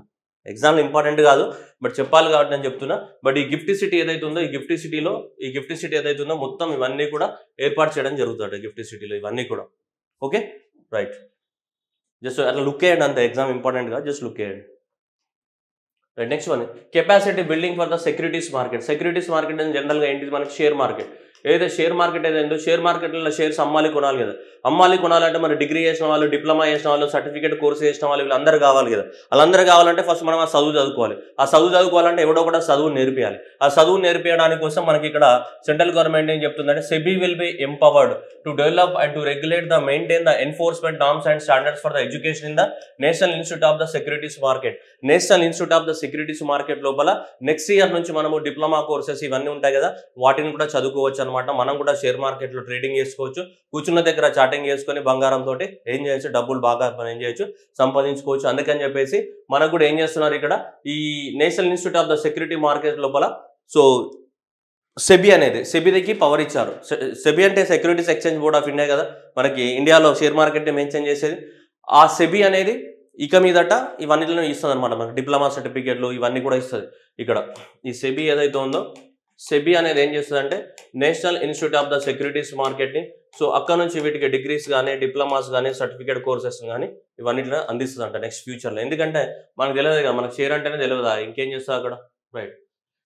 ఎగ్జామ్లో ఇంపార్టెంట్ కాదు బట్ చెప్పాలి కాబట్టి నేను చెప్తున్నా. బట్ ఈ గిఫ్ట్ సిటీ ఏదైతే ఉందో ఈ గిఫ్ట్ సిటీ ఏదైతే ఉందో మొత్తం ఇవన్నీ కూడా ఏర్పాటు చేయడం జరుగుతుంది గిఫ్ట్ సిటీలో ఇవన్నీ కూడా. ఓకే రైట్, జస్ట్ అట్లా లుక్ చేయండి అంత, ఎగ్జామ్ ఇంపార్టెంట్ కాదు, జస్ట్ లుక్ చేయండి. Right, next one capacity building for the securities market. Securities market అని జనరల్గా ఏంటిది మనకి షేర్ మార్కెట్. ఏదైతే షేర్ మార్కెట్ ఏదైందో షేర్ మార్కెట్లో షేర్స్ అమ్మాలి కొనాలి కదా. అమ్మాలి కొనాలంటే మరి డిగ్రీ చేసిన వాళ్ళు, డిప్లొమా చేసిన వాళ్ళు, సర్టిఫికేట్ కోర్స్ చేసిన వాళ్ళు వీళ్ళందరూ కావాలి కదా. వాళ్ళందరూ కావాలంటే ఫస్ట్ మనం ఆ చదువు చదువుకోవాలి. ఆ చదువు చదువుకోవాలంటే ఎవడో కూడా చదువు నేర్పియాలి. ఆ చదువు నేర్పించడానికి కోసం మనకి ఇక్కడ సెంట్రల్ గవర్నమెంట్ ఏం చెప్తుందంటే SEBI will be empowered to develop and to regulate the maintain the enforcement norms and standards for the education in the national institute of the securities market. National institute of the securities market లోపల next year నుంచి మనము diploma courses ఇవన్నీ ఉంటాయి కదా వాటిని కూడా చదువుకోవచ్చు అనమాట. మనం కూడా షేర్ మార్కెట్లో ట్రేడింగ్ చేసుకోవచ్చు. కూర్చున్న దగ్గర చాటింగ్ చేసుకొని బంగారంతో ఏం చేయొచ్చు, డబ్బులు బాగా మనం ఏం చేయొచ్చు, సంపాదించుకోవచ్చు. అందుకని చెప్పేసి మనకు కూడా ఏం చేస్తున్నారు ఇక్కడ ఈ national institute of the security market లోపల సో సెబీ అనేది సెబీకి పవర్ ఇచ్చారు. సెబీ అంటే securities exchange board of India కదా, మనకి ఇండియాలో షేర్ మార్కెట్ని మెన్షన్ చేసేది. ఆ సెబీ అనేది ఇక మీదట ఇవన్నిటిలో ఇస్తుంది అనమాట. మనకి డిప్లొమా సర్టిఫికేట్లు ఇవన్నీ కూడా ఇస్తుంది. ఇక్కడ ఈ సెబీ ఏదైతే ఉందో, సెబీ అనేది ఏం చేస్తుంది అంటే national institute of the securities మార్కెట్ని సో అక్కడ నుంచి వీటికి డిగ్రీస్ కానీ డిప్లొమాస్ కానీ సర్టిఫికేట్ కోర్సెస్ కానీ ఇవన్నిటిలో అందిస్తుంది అంట నెక్స్ట్ ఫ్యూచర్లో. ఎందుకంటే మనకు తెలియదు కదా, మనకు షేర్ అంటేనే తెలియదా, ఇంకేం చేస్తుంది అక్కడ, right.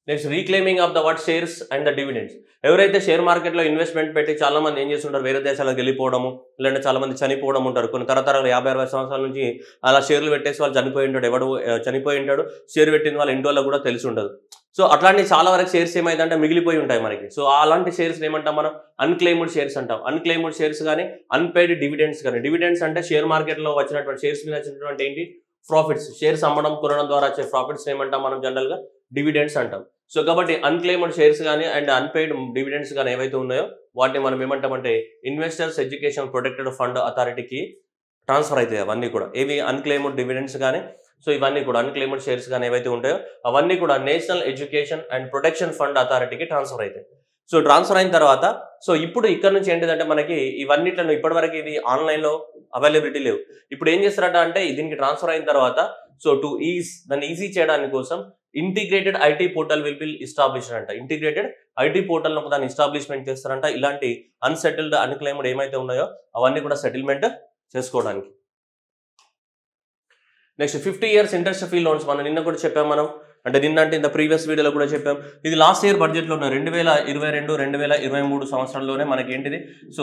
Next reclaiming of the what shares and the dividends. ఎవరైతే షేర్ మార్కెట్లో ఇన్వెస్ట్మెంట్ పెట్టి చాలా మంది ఏం చేస్తుంటారు, వేరే దేశాలకు వెళ్ళిపోవడము, లేదంటే చాలా మంది చనిపోవడం ఉంటారు. కొన్ని తరతరాలు 50-60 సంవత్సరాల నుంచి అలా షేర్లు పెట్టేసి వాళ్ళు చనిపోయి ఉంటాడు. ఎవడు చనిపోయి ఉంటాడు, షేర్ పెట్టిన వాళ్ళ ఇంట్లో కూడా తెలిసి ఉండదు. సో అట్లాంటి చాలా వరకు షేర్స్ ఏమైందంటే మిగిలిపోయి ఉంటాయి మనకి. సో అలాంటి షేర్స్ ఏమంటాం మనం, అన్క్లెయిమ్డ్ షేర్స్ అంటాం. అన్క్లెయిమ్డ్ షేర్స్ కానీ అన్పెయిడ్ డివిడెండ్స్ కానీ. డివిడెండ్స్ అంటే షేర్ మార్కెట్లో వచ్చినటువంటి షేర్స్ మీద వచ్చినటువంటి ఏంటి, ప్రాఫిట్స్. షేర్స్ అమ్మడం కొనడం ద్వారా వచ్చే ప్రాఫిట్స్ ఏమంటాం మనం జనరల్గా, డివిడెండ్స్ అంటాం. సో కాబట్టి అన్క్లెయిమ్డ్ షేర్స్ కానీ అండ్ అన్పెయిడ్ డివిడెండ్స్ కానీ ఏవైతే ఉన్నాయో వాటిని మనం ఏమంటామంటే ఇన్వెస్టర్స్ ఎడ్యుకేషన్ ప్రొటెక్టెడ్ ఫండ్ అథారిటీకి ట్రాన్స్ఫర్ అవుతాయి అవన్నీ కూడా. ఏవి అన్క్లెయిమ్డ్ డివిడెండ్స్ కానీ సో ఇవన్నీ కూడా అన్క్లెయిమ్డ్ షేర్స్ కానీ ఏవైతే ఉంటాయో అవన్నీ కూడా national education and protection fund అథారిటీకి ట్రాన్స్ఫర్ అవుతాయి. సో ట్రాన్స్ఫర్ అయిన తర్వాత సో ఇప్పుడు ఇక్కడ నుంచి ఏంటిదంటే మనకి ఇవన్నిట్లను ఇప్పటివరకు ఇది ఆన్లైన్లో అవైలబిలిటీ లేవు. ఇప్పుడు ఏం చేస్తారట అంటే దీనికి ట్రాన్స్ఫర్ అయిన తర్వాత సో టు దాన్ని ఈజీ చేయడానికి కోసం integrated IT portal will be established అంట. ఇంటిగ్రేటెడ్ ఐటీ పోర్టల్ దాన్ని ఎస్టాబ్లిష్మెంట్ చేస్తారంట. ఇలాంటి అన్సెటిల్డ్ అన్క్లెయిమ్డ్ ఏమైతే ఉన్నాయో అవన్నీ కూడా సెటిల్మెంట్ చేసుకోవడానికి. Next 50 years interest free loans. మనం నిన్న కూడా చెప్పాం మనం, అంటే నిన్న అంటే ఇంత ప్రీవియస్ వీడియోలో కూడా చెప్పాం. ఇది లాస్ట్ ఇయర్ బడ్జెట్లో ఉన్న 2022-2023 సంవత్సరంలోనే మనకి ఏంటిది so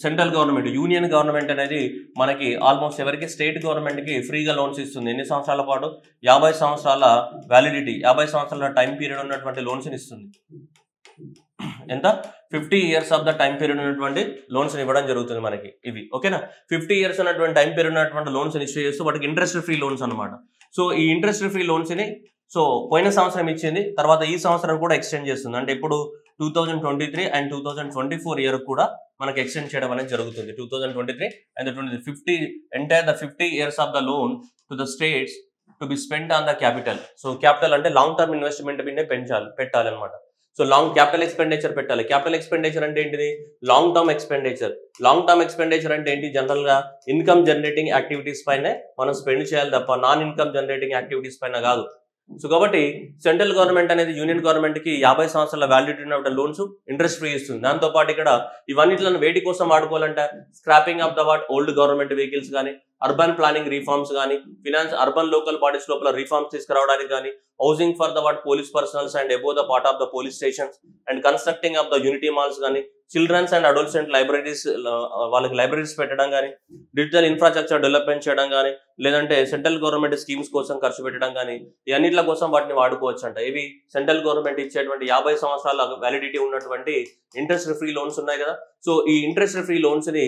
central government union government అనేది మనకి ఆల్మోస్ట్ ఎవరికి స్టేట్ గవర్నమెంట్కి ఫ్రీగా లోన్స్ ఇస్తుంది. ఎన్ని సంవత్సరాల పాటు, 50 సంవత్సరాల వ్యాలిడిటీ, 50 సంవత్సరాల టైం పీరియడ్ ఉన్నటువంటి లోన్స్ని ఇస్తుంది. ఎంత, 50 years of the time period ఉన్నటువంటి లోన్స్ ఇవ్వడం జరుగుతుంది మనకి. ఇవి ఓకేనా, 50 years ఉన్నటువంటి టైం పీరియడ్ ఉన్నటువంటి లోన్స్ ఇష్యూ చేస్తూ వాటికి ఇంట్రెస్ట్ ఫ్రీ లోన్స్ అనమాట. సో ఈ ఇంట్రెస్ట్ ఫ్రీ లోన్స్ని సో పోయిన సంవత్సరం ఇచ్చింది, తర్వాత ఈ సంవత్సరం కూడా ఎక్స్టెండ్ చేస్తుంది. అంటే ఇప్పుడు 2023 అండ్ 2024 ఇయర్ కూడా మనకి ఎక్స్టెండ్ చేయడం అనేది జరుగుతుంది. 2023 and 50 years of the loan to the states to be spend on the capital. So capital అంటే లాంగ్ టర్మ్ ఇన్వెస్ట్మెంట్ మీద పెట్టాలి అనమాట. సో లాంగ్ క్యాపిటల్ ఎక్స్పెండిచర్ పెట్టాలి. క్యాపిటల్ ఎక్స్పెండిచర్ అంటే ఏంటిది, long term expenditure. Long term expenditure అంటే ఏంటి, general గా ఇన్కమ్ జనరేటింగ్ యాక్టివిటీస్ పైనే మనం స్పెండ్ చేయాలి తప్ప నాన్ ఇన్కమ్ జనరేటింగ్ యాక్టివిటీస్ పైన కాదు. సో కాబట్టి సెంట్రల్ గవర్నమెంట్ అనేది యూనియన్ గవర్నమెంట్ కి 50 సంవత్సరాల వ్యాలిడిటీ ఉన్న లోన్స్ ఇంట్రెస్ట్ ఫ్రీ ఇస్తుంది. దాంతో పాటు ఇక్కడ ఇవన్నిట్లను వేటి కోసం వాడుకోవాలంటే scrapping of the old government vehicles కానీ, అర్బన్ ప్లానింగ్ రిఫార్మ్స్ కానీ, ఫినాన్స్ అర్బన్ లోకల్ బాడీస్ లోపల రిఫార్మ్స్ తీసుకురావడానికి కానీ, housing for the police personnels and above the part of the police stations and constructing of the unity malls కానీ, childrens and adolescent libraries వాళ్ళకి libraries పెట్టడం కానీ, digital infrastructure development చేయడం కానీ, లేదంటే సెంట్రల్ గవర్నమెంట్ స్కీమ్స్ కోసం ఖర్చు పెట్టడం కానీ, ఈ అన్నిట్ల కోసం వాటిని వాడుకోవచ్చు అంట. ఇవి సెంట్రల్ గవర్నమెంట్ ఇచ్చేటువంటి 50 సంవత్సరాల వ్యాలిడిటీ ఉన్నటువంటి ఇంట్రెస్ట్ ఫ్రీ లోన్స్ ఉన్నాయి కదా. సో ఈ ఇంట్రెస్ట్ ఫ్రీ లోన్స్ ని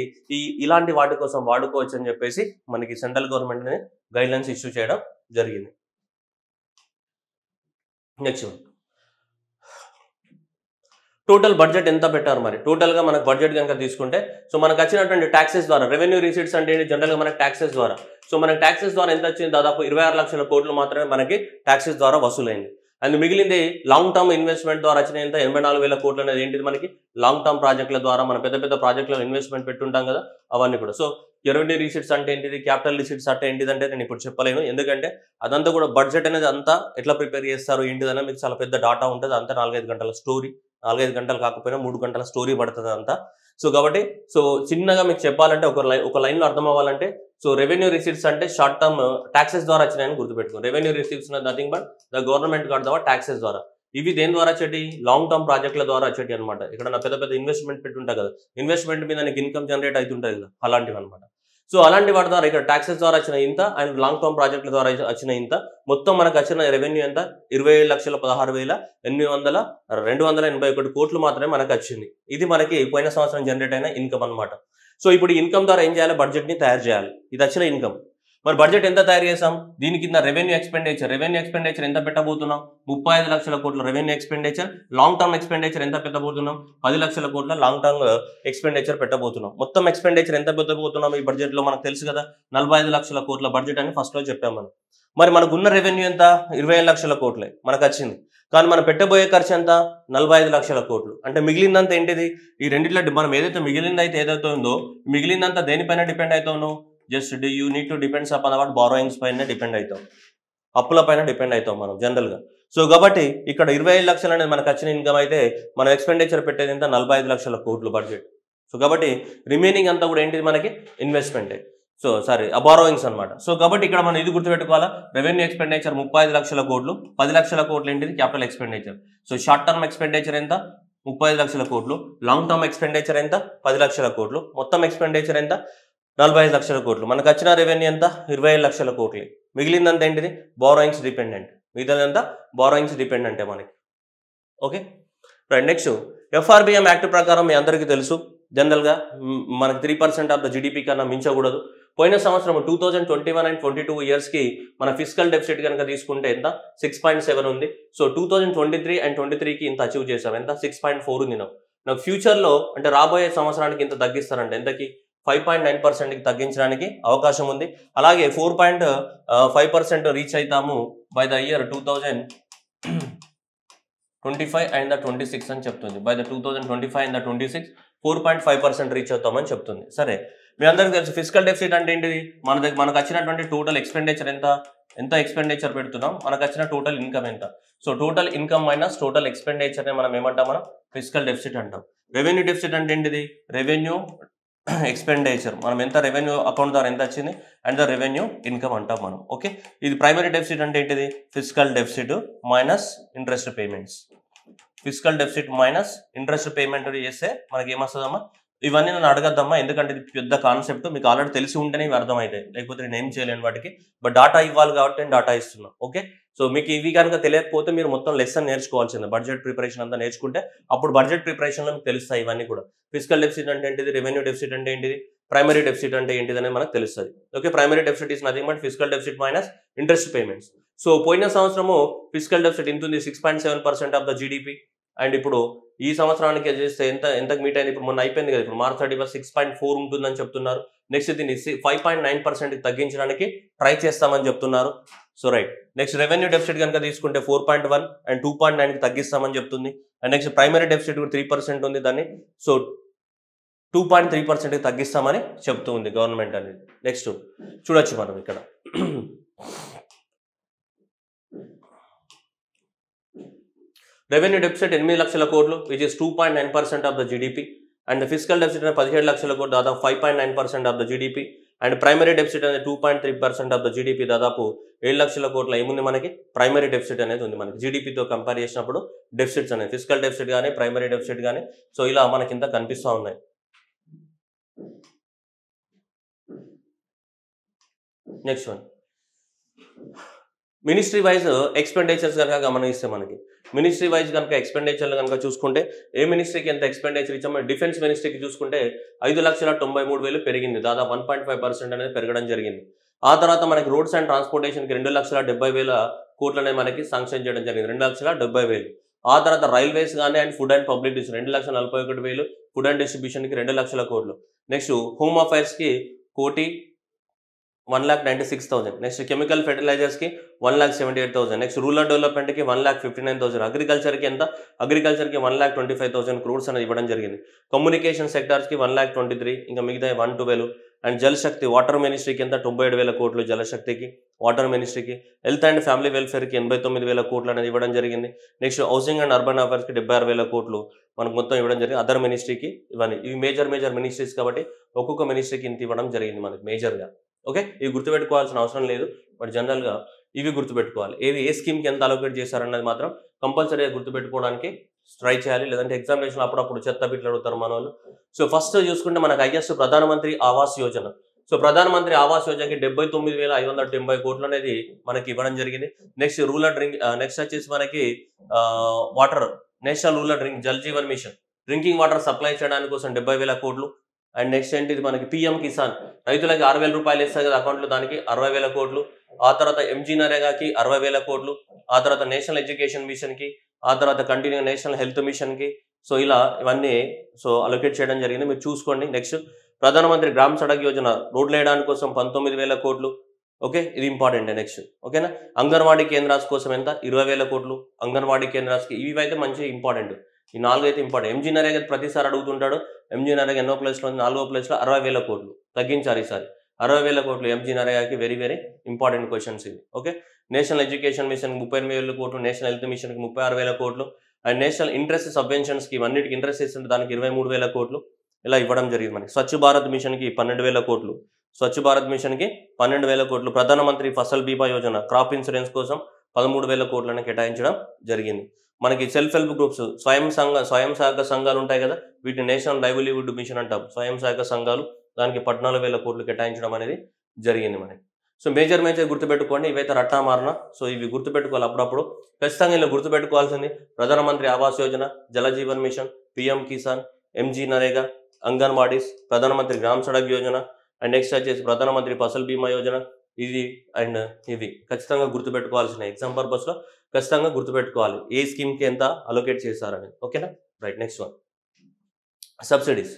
ఇలాంటి వాటి కోసం వాడుకోవచ్చు అని చెప్పేసి మనకి central government guide lines issue చేయడం జరిగింది. నెక్స్ట్ టోటల్ బడ్జెట్ ఎంత పెట్టారు మరి, టోటల్ గా మనకు బడ్జెట్ కనుక తీసుకుంటే సో మనకు వచ్చినటువంటి ట్యాక్సెస్ ద్వారా, రెవెన్యూ రిసీట్స్ అంటే జనరల్ గా మనకు ట్యాక్సెస్ ద్వారా, సో మనకు ట్యాక్సెస్ ద్వారా ఎంత వచ్చింది, దాదాపు 26 లక్షల కోట్లు మాత్రమే మనకి ట్యాక్సెస్ ద్వారా వసూలైంది. అండ్ మిగిలింది లాంగ్ టర్మ్ ఇన్వెస్ట్మెంట్ ద్వారా వచ్చిన ఎంత 84,000 కోట్లు అనేది ఏంటిది మనకి లాంగ్ టర్మ్ ప్రాజెక్టుల ద్వారా, మన పెద్ద పెద్ద ప్రాజెక్టులలో ఇన్వెస్ట్మెంట్ పెట్టుంటాం కదా అవన్నీ కూడా. సో రెవెన్యూ రిసీట్స్ అంటే ఏంటిది, క్యాపిటల్ రిసీట్స్ అంటే ఏంటిది అంటే నేను ఇప్పుడు చెప్పలేను, ఎందుకంటే అదంతా కూడా బడ్జెట్ అనేది అంతా ఎట్లా ప్రిపేర్ చేస్తారు ఏంటిదన్నా మీకు చాలా పెద్ద డాటా ఉంటుంది. అంతా 4-5 గంటల స్టోరీ, 4-5 గంటలు కాకపోయినా 3 గంటల స్టోరీ పడుతుంది అంతా. సో కాబట్టి సో చిన్నగా మీకు చెప్పాలంటే ఒక లైన్లో అర్థం అవ్వాలంటే సో రెవెన్యూ రిసీట్స్ అంటే షార్ట్ టర్మ్ ట్యాక్సెస్ ద్వారా వచ్చినాయని గుర్తుపెట్టుకో. Revenue receipts nothing but the government got the taxes ద్వారా. ఇవి దేని ద్వారా వచ్చేటి, లాంగ్ టర్మ్ ప్రాజెక్టుల ద్వారా వచ్చేటి అనమాట. ఇక్కడ పెద్ద పెద్ద ఇన్వెస్ట్మెంట్ పెట్టుంటాయి కదా, ఇన్వెస్ట్మెంట్ మీద నీకు ఇన్కమ్ జనరేట్ అవుతుంటుంది కదా, అలాంటివి అనమాట. సో అలాంటి వాటి ద్వారా ఇక్కడ ట్యాక్సెస్ ద్వారా వచ్చిన ఇంత అండ్ లాంగ్ టర్మ్ ప్రాజెక్టుల ద్వారా వచ్చిన ఇంత, మొత్తం మనకు వచ్చిన రెవెన్యూ ఎంత 27,16,281 కోట్లు మాత్రమే మనకు వచ్చింది. ఇది మనకి పోయిన సంవత్సరం జనరేట్ అయిన ఇన్కమ్ అనమాట. సో ఇప్పుడు ఇన్కమ్ ద్వారా ఏం చేయాలి, బడ్జెట్ ని తయారు చేయాలి. ఇది వచ్చిన ఇన్కమ్. మరి బడ్జెట్ ఎంత తయారు చేసాం? దీని కింద రెవెన్యూ ఎక్స్పెండిచర్ ఎంత పెట్టబోతున్నాం? 35 లక్షల కోట్ల revenue expenditure. Long term expenditure ఎంత పెట్టబోతున్నాం? 10 లక్షల కోట్ల లాంగ్ టర్మ్ ఎక్స్పెండిచర్ పెట్టబోతున్నాం. మొత్తం ఎక్స్పెండిచర్ ఎంత పెట్టబోతున్నాం ఈ బడ్జెట్ లో? మనకు తెలుసు కదా, 45 లక్షల కోట్ల బడ్జెట్ అని ఫస్ట్ లో చెప్పాం మనం. మరి మనకున్న రెవెన్యూ ఎంత? 25 లక్షల కోట్లే మనకు వచ్చింది. కానీ మనం పెట్టబోయే ఖర్చు ఎంత? 45 లక్షల కోట్లు. అంటే మిగిలిందంతా ఏంటిది? ఈ రెండిట్లో మనం ఏదైతే ఏదైతే ఉందో మిగిలిందంతా దేనిపైన డిపెండ్ అవుతావు? Just you need to depends upon our borrowings పైన డిపెండ్ అవుతాం, అప్పుల పైన డిపెండ్ అవుతాం మనం జనరల్ గా. సో కాబట్టి ఇక్కడ 25 లక్షలు అనేది మనకు వచ్చిన ఇన్కమ్ అయితే మనం ఎక్స్పెండిచర్ పెట్టేది ఎంత? 45 లక్షల కోట్లు బడ్జెట్. సో కాబట్టి రిమైనింగ్ అంతా కూడా ఏంటిది? మనకి ఇన్వెస్ట్మెంటే. సో సారీ, బారోయింగ్స్ అనమాట. సో కాబట్టి ఇక్కడ మనం ఇది గుర్తుపెట్టుకోవాలా, రెవెన్యూ ఎక్స్పెండిచర్ 35 లక్షల కోట్లు, 10 లక్షల కోట్లు ఏంటిది? Capital expenditure. So short term expenditure ఎంత? 35 లక్షల కోట్లు. లాంగ్ టర్మ్ ఎక్స్పెండిచర్ ఎంత? 10 లక్షల కోట్లు. మొత్తం ఎక్స్పెండిచర్ ఎంత? 45 లక్షల కోట్లు. మనకు వచ్చిన రెవెన్యూ ఎంత? 25 లక్షల కోట్లు. మిగిలిందంతా ఏంటిది? Borrowings dependent. మిగతాదంతా బారోయింగ్స్ డిపెండెంటే మనకి. Okay right. Next FRBM act ప్రకారం మీ అందరికీ తెలుసు, జనరల్గా మనకి 3% ఆఫ్ ద జీడిపి కన్నా మించకూడదు. పోయిన సంవత్సరం 2021 అండ్ 22 ఇయర్స్కి మన ఫిజికల్ డెఫిసిట్ కనుక తీసుకుంటే ఎంత? 6.7 ఉంది. సో 2023 అండ్ 23కి ఇంత అచీవ్ చేసాం. ఎంత? 6.4 ఉంది. నాకు ఫ్యూచర్లో అంటే రాబోయే సంవత్సరానికి ఇంత తగ్గిస్తారంటే ఎంతకి? 5.9%కి తగ్గించడానికి అవకాశం ఉంది. అలాగే 4.5% రీచ్ అవుతాము by the year 2025 and the 26 అని చెప్తుంది. By the 2025 and the 26 4.5% reach అవుతామని చెప్తుంది. సరే, మీ అందరికీ తెలుసు ఫిజికల్ డెఫిసిట్ అంటే ఏంటిది? మనకు వచ్చినటువంటి టోటల్ ఎక్స్పెండిచర్ ఎంత ఎక్స్పెండిచర్ పెడుతున్నాం, మనకు వచ్చిన టోటల్ ఇన్కమ్ ఎంత. So total income minus total expenditure మనం ఏమంటాం? మనం ఫిజికల్ డెఫిసిట్ అంటాం. రెవెన్యూ డెఫిసిట్ అంటే ఏంటిది? రెవెన్యూ ఎక్స్పెండిచర్, మనం ఎంత రెవెన్యూ అకౌంట్ ద్వారా ఎంత వచ్చింది అండ్ ద రెవెన్యూ ఇన్కమ్ అంటాం మనం. ఓకే, ఇది ప్రైమరీ డెఫిసిట్ అంటే ఏంటిది? Physical deficit minus interest payments. Physical deficit minus interest payment చేస్తే మనకి ఏమొస్తుందమ్మా? ఇవన్నీ నన్ను అడగద్దమ్మా, ఎందుకంటే ఇది పెద్ద కాన్సెప్ట్, మీకు ఆల్రెడీ తెలిసి ఉంటేనే ఇవి అర్థమవుతాయి, లేకపోతే నేను ఏం చేయలేను వాటికి. బట్ డాటా ఇవ్వాలి కాబట్టి నేను డాటా ఇస్తున్నాను. ఓకే, సో మీకు ఇవి కనుక తెలియకపోతే మీరు మొత్తం లెసన్ నేర్చుకోవాల్సిందే. బడ్జెట్ ప్రిపరేషన్ అంతా నేర్చుకుంటే అప్పుడు బడ్జెట్ ప్రిపరేషన్లో మీకు తెలుస్తాయి ఇవన్నీ కూడా. ఫిజికల్ డెఫిసిట్ అంటే ఏంటిది? రెవెన్యూ డెఫిసిట్ అంటే ఏంటిది? ప్రైమరీ డెఫిసిట్ అంటే ఏంటిది అనేది మనకు తెలుస్తుంది. Okay, primary deficit is nothing but physical deficit minus interest payments. So పోయిన సంవత్సరము ఫిజికల్ డెఫిసిట్ ఎంత ఉంది? 6.7% ఆఫ్ ద జీడిపి. అండ్ ఇప్పుడు ఈ సంవత్సరానికి చేస్తే ఎంతకు మీట్ అయింది? ఇప్పుడు మొన్న అయిపోయింది కదా, ఇప్పుడు మార్చ్ 31 6.4 ఉంటుందని చెప్తున్నారు. నెక్స్ట్ దీన్ని 5.9%కి తగ్గించడానికి ట్రై చేస్తామని చెప్తున్నారు. So right, next revenue deficit కనుక తీసుకుంటే 4.1 అండ్ 2.9కి తగ్గిస్తామని చెప్తుంది. అండ్ నెక్స్ట్ ప్రైమరీ డెఫిసిట్ కూడా 3% ఉంది, దాన్ని సో 2.3%కి తగ్గిస్తామని చెప్తూ ఉంది గవర్నమెంట్ అనేది. నెక్స్ట్ చూడొచ్చు మనం ఇక్కడ రెవెన్యూ డెఫిసిట్ 8 లక్షల కోట్లు, which is 2.9% of the GDP. And physical deficit అనేది 17 లక్షల కోట్లు, దాదాపు 5.9% of the GDP. And primary deficit అనేది 2.3% ఆఫ్ ద జీడిపి, దాదాపు 7 లక్షల కోట్ల ఏముంది మనకి? ప్రైమరీ డెఫిసిట్ అనేది ఉంది మనకి. జీడిపితో కంపేర్ చేసినప్పుడు డెఫిసిట్స్ అనేది ఫిజికల్ డెఫిసిట్ కానీ ప్రైమరీ డెఫిసిట్ కానీ సో ఇలా మనకి ఇంత కనిపిస్తూ ఉన్నాయి. Next one, ministry wise expenditures కనుక గమనిస్తే మనకి మినిస్ట్రీ వైజ్ కనుక ఎక్స్పెండిచర్లు కనుక చూసుకుంటే ఏ మినిస్ట్రీకి ఎంత ఎక్స్పెండిచర్ ఇచ్చామో, డిఫెన్స్ మినిస్ట్రీకి చూసుకుంటే 5,93,000 పెరిగింది, దాదాపు 1.5% అనేది పెరగడం జరిగింది. ఆ తర్వాత మనకి రోడ్స్ అండ్ ట్రాన్స్పోర్టేషన్కి 2,70,000 కోట్లు అనేది మనకి శాంక్షన్ చేయడం జరిగింది, 2,70,000. ఆ తర్వాత రైల్వేస్ కానీ and food and public distribution 2,41,000, food and డిస్ట్రిబ్యూషన్కి 2 లక్షల కోట్లు. నెక్స్ట్ హోమ్ అఫైర్స్కి 1,96,000. నెక్స్ట్ కెమికల్ ఫెర్టిలైజర్స్కి 1,78,000. నెక్స్ట్ రూరల్ డెవలప్మెంట్కి 1,59,000. అగ్రికల్చర్కి ఎంత? అగ్రికల్చర్కి 1,25,000 crores అనేది ఇవ్వడం జరిగింది. కమ్యూనికేషన్ సెక్టార్స్కి 1,23,000, ఇంకా మిగతా 112. అండ్ జలశక్తి వాటర్ మినిస్ట్రీకి ఎంత? 97,000 కోట్లు జలశక్తికి, వాటర్ మినిస్ట్రీకి. హెల్త్ అండ్ ఫ్యామిలీ వెల్ఫేర్కి 89,000 కోట్లు అనేది ఇవ్వడం జరిగింది. నెక్స్ట్ హౌసింగ్ అండ్ అర్బన్ అఫైర్స్కి 76,000 కోట్లు మనకు మొత్తం ఇవ్వడం జరిగింది. అదర్ మినిస్ట్రీకి ఇవన్నీ, ఇవి మేజర్ మినిస్ట్రీస్ కాబట్టి ఒక్కొక్క మినిస్ట్రీకి ఇంత ఇవ్వడం జరిగింది మనకి మేజర్గా. ఓకే, ఇవి గుర్తుపెట్టుకోవాల్సిన అవసరం లేదు, బట్ జనరల్గా ఇవి గుర్తుపెట్టుకోవాలి. ఏ స్కీమ్కి ఎంత అలొకేట్ చేశారన్నది మాత్రం కంపల్సరీగా గుర్తుపెట్టుకోవడానికి ట్రై చేయాలి, లేదంటే ఎగ్జామినేషన్ అప్పుడప్పుడు చెత్త బిట్లు అడుగుతారు మన వాళ్ళు. సో ఫస్ట్ చూసుకుంటే మనకు హైయెస్ట్ ప్రధానమంత్రి ఆవాస్ యోజన. సో ప్రధానమంత్రి ఆవాస్ యోజనకి 79,570 కోట్లు అనేది మనకి ఇవ్వడం జరిగింది. నెక్స్ట్ రూరల్ నెక్స్ట్ వచ్చేసి మనకి water, national rural Jal Jeevan mission drinking water supply చేయడానికి కోసం 70,000 కోట్లు. అండ్ నెక్స్ట్ ఏంటిది మనకి పిఎం కిసాన్, రైతులకి 6,000 రూపాయలు ఇస్తారు కదా అకౌంట్లో, దానికి 60,000 కోట్లు. ఆ తర్వాత ఎంజీ నరేగాకి 60,000 కోట్లు. ఆ తర్వాత నేషనల్ ఎడ్యుకేషన్ మిషన్కి, ఆ తర్వాత కంటిన్యూ నేషనల్ హెల్త్ మిషన్కి. సో ఇలా ఇవన్నీ సో అలొకేట్ చేయడం జరిగింది, మీరు చూసుకోండి. నెక్స్ట్ ప్రధానమంత్రి గ్రామ సడక్ యోజన, రోడ్లు వేయడానికి కోసం 19,000 కోట్లు. ఓకే, ఇది ఇంపార్టెంట్. నెక్స్ట్ ఓకేనా, అంగన్వాడీ కేంద్రాస్ కోసం ఎంత, 20,000 కోట్లు అంగన్వాడీ కేంద్రాస్కి. ఇవి అయితే మంచి ఇంపార్టెంట్, ఈ 4 అయితే ఇంపార్టెంట్. ఎంజీ నరేగా ప్రతిసారి అడుగుతుంటాడు, ఎంజీ నరేగా ఎన్నో ప్లేస్లో ఉంది, 4వ ప్లేస్లో 60,000 కోట్లు తగ్గించారు ఈసారి. 60,000 కోట్లు ఎంజీ నరేగాకి, వెరీ వెరీ ఇంపార్టెంట్ క్వశ్చన్స్ ఇది. ఓకే, నేషనల్ ఎడ్యుకేషన్ మిషన్కి 38,000 కోట్లు, నేషనల్ హెల్త్ మిషన్కి 36,000 కోట్లు, అండ్ నేషనల్ ఇంట్రెస్ట్ సబ్వెన్షన్స్కి ఇవన్నిటికి ఇంట్రెస్ట్ ఇస్తుంటే దానికి 23,000 కోట్లు ఇలా ఇవ్వడం జరిగింది మనకి. స్వచ్ఛ భారత్ మిషన్కి 12,000 కోట్లు, స్వచ్ఛ భారత్ మిషన్కి 12,000 కోట్లు. ప్రధానమంత్రి ఫసల్ బీమా యోజన క్రాప్ ఇన్సూరెన్స్ కోసం 13,000 కోట్లను కేటాయించడం జరిగింది. మనకి సెల్ఫ్ హెల్ప్ గ్రూప్స్, స్వయం సహాయక సంఘాలు ఉంటాయి కదా, వీటిని నేషనల్ లైవ్లీవుడ్ మిషన్ అంటాం. స్వయం సహాయక సంఘాలు, దానికి 14,000 కోట్లు కేటాయించడం అనేది జరిగింది మనకి. సో మేజర్ గుర్తుపెట్టుకోండి, ఇవైతే రట్టా మారన. సో ఇవి గుర్తుపెట్టుకోవాలి అప్పుడప్పుడు, ఖచ్చితంగా ఇలా గుర్తుపెట్టుకోవాల్సింది Pradhan Mantri Awas Yojana, Jal Jeevan mission, PM Kisan, MG NREGA, anganwadis, Pradhan Mantri Gram Sadak Yojana, and next వచ్చేసి ప్రధానమంత్రి ఫసల్ బీమా యోజన. ఇది అండ్ ఇవి ఖచ్చితంగా గుర్తుపెట్టుకోవాల్సిన, ఎగ్జామ్ పర్పస్లో ఖచ్చితంగా గుర్తుపెట్టుకోవాలి ఏ స్కీమ్కి ఎంత అలొకేట్ చేశారని. ఓకేనా, right. Next one subsidies.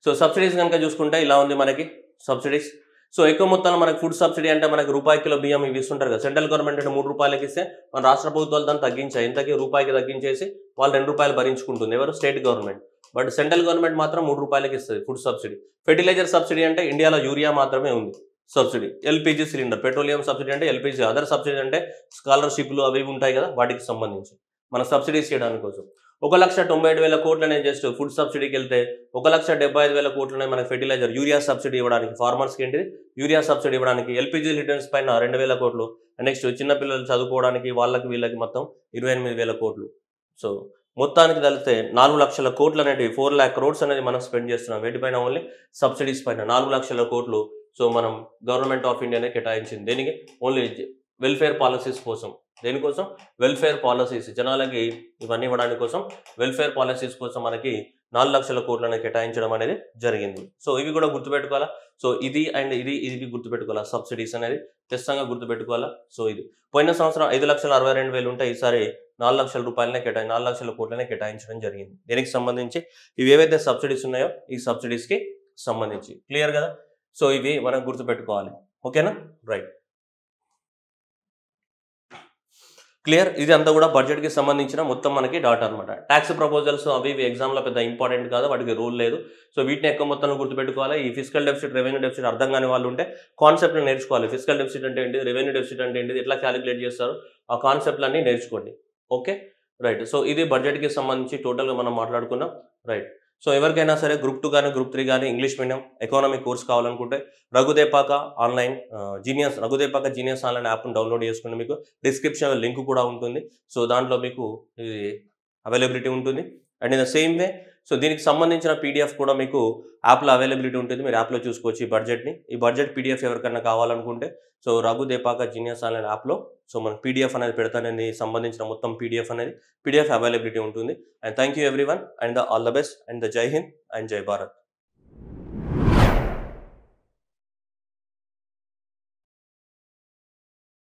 So subsidies కనుక చూసుకుంటే ఇలా ఉంది మనకి సబ్సిడీస్. సో ఎక్కువ మొత్తంలో మనకి ఫుడ్ సబ్సిడీ అంటే మనకి రూపాయి కిలో బియ్యం ఇవి ఇస్తుంటారు కదా, సెంట్రల్ గవర్నమెంట్ అంటే 3 రూపాయలకి ఇస్తే మన రాష్ట్ర ప్రభుత్వాలు దాన్ని తగ్గించాయి, ఇంతకీ రూపాయికి తగ్గించేసి వాళ్ళు 2 రూపాయలు భరించుకుంటుంది, ఎవరు, state government. But central government మాత్రం 3 రూపాయలకి ఇస్తుంది ఫుడ్ సబ్సిడీ. ఫెర్టిలైజర్ సబ్సిడీ అంటే ఇండియాలో యూరియా మాత్రమే ఉంది subsidy. LPG cylinder, petroleum subsidy అంటే ఎల్పిజి. అదర్ సబ్సిడీ అంటే స్కాలర్షిప్లు అవి ఉంటాయి కదా, వాటికి సంబంధించి మన సబ్సిడీస్ చేయడానికి కోసం 1,97,000 కోట్లనే జస్ట్ ఫుడ్ సబ్సిడీకి వెళ్తే, 1,75,000 కోట్లనే మనకి ఫెర్టిలైజర్ యూరియా సబ్సిడీ ఇవ్వడానికి, ఫార్మర్స్కి ఏంటిది యూరియా సబ్సిడీ ఇవ్వడానికి. ఎల్పిజి రిటర్న్స్ పైన 2,000 కోట్లు. నెక్స్ట్ చిన్నపిల్లలు చదువుకోవడానికి వాళ్ళకి వీళ్ళకి మొత్తం 28,000 కోట్లు. సో మొత్తానికి కలిస్తే 4 లక్షల కోట్లు అనేవి, 4 lakh crores అనేది మనం స్పెండ్ చేస్తున్నాం వేటిపైన, ఓన్లీ సబ్సిడీస్ పైన 4 లక్షల కోట్లు. సో మనం గవర్నమెంట్ ఆఫ్ ఇండియానే కేటాయించింది దేనికి, ఓన్లీ వెల్ఫేర్ పాలసీస్ కోసం. దేనికోసం, వెల్ఫేర్ పాలసీస్, జనాలకి ఇవన్నీ ఇవ్వడానికి కోసం, వెల్ఫేర్ పాలసీస్ కోసం మనకి 4 లక్షల కోట్లను కేటాయించడం అనేది జరిగింది. సో ఇవి కూడా గుర్తుపెట్టుకోవాలా. సో ఇది అండ్ ఇది గుర్తుపెట్టుకోవాలా, సబ్సిడీస్ అనేది ఖచ్చితంగా గుర్తుపెట్టుకోవాలా. సో ఇది పోయిన సంవత్సరం 5,62,200 ఉంటే ఈసారి 4 లక్షల రూపాయలనే 4 లక్షల కోట్లనే కేటాయించడం జరిగింది. దీనికి సంబంధించి ఇవి ఏవైతే సబ్సిడీస్ ఉన్నాయో ఈ సబ్సిడీస్కి సంబంధించి క్లియర్ కదా. సో ఇవి మనం గుర్తుపెట్టుకోవాలి. ఓకేనా, రైట్, క్లియర్. ఇది అంతా కూడా బడ్జెట్కి సంబంధించిన మొత్తం మనకి డాటా అనమాట. ట్యాక్స్ ప్రపోజల్స్ అవి ఇవి ఎగ్జామ్లో పెద్ద ఇంపార్టెంట్ కాదు, వాటికి రూల్ లేదు. సో వీటిని ఎక్కువ మొత్తంలో గుర్తుపెట్టుకోవాలి. ఈ ఫిజికల్ డెఫిసిట్, రెవెన్యూ డెఫిసిట్ అర్థం కాని వాళ్ళు ఉంటే కాన్సెప్ట్ని నేర్చుకోవాలి. ఫిజికల్ డెఫిసిట్ అంటే ఏంటి, రెవెన్యూ డెఫిసిట్ అంటే ఏంటిది, ఎట్లా క్యాలిక్యులేట్ చేస్తారు, ఆ కాన్సెప్ట్లన్నీ నేర్చుకోండి. Okay, right. సో ఇది బడ్జెట్కి సంబంధించి టోటల్గా మనం మాట్లాడుకున్నాం. రైట్. సో ఎవరికైనా సరే గ్రూప్ 2 కానీ గ్రూప్ 3 కానీ ఇంగ్లీష్ మీడియం ఎకానమిక్ కోర్స్ కావాలనుకుంటే రఘుదేపాక జీనియస్ ఆన్లైన్ యాప్ను డౌన్లోడ్ చేసుకుని మీకు డిస్క్రిప్షన్లో లింక్ కూడా ఉంటుంది. సో దాంట్లో మీకు ఇది అవైలబిలిటీ ఉంటుంది. And in the same way so దీనికి సంబంధించిన పీడిఎఫ్ కూడా మీకు యాప్లో అవైలబిలిటీ ఉంటుంది, మీరు యాప్లో చూసుకోవచ్చు ఈ బడ్జెట్ని. ఈ బడ్జెట్ పీడిఎఫ్ ఎవరికైనా కావాలనుకుంటే సో రఘుదేపాక జీనియస్ ఆన్లైన్ యాప్లో సో మనకు పీడిఎఫ్ అనేది పెడతానని సంబంధించిన మొత్తం పీడిఎఫ్ అవైలబిలిటీ ఉంటుంది. And thank you everyone and all the best and the జై హింద్ అండ్ జై భారత్.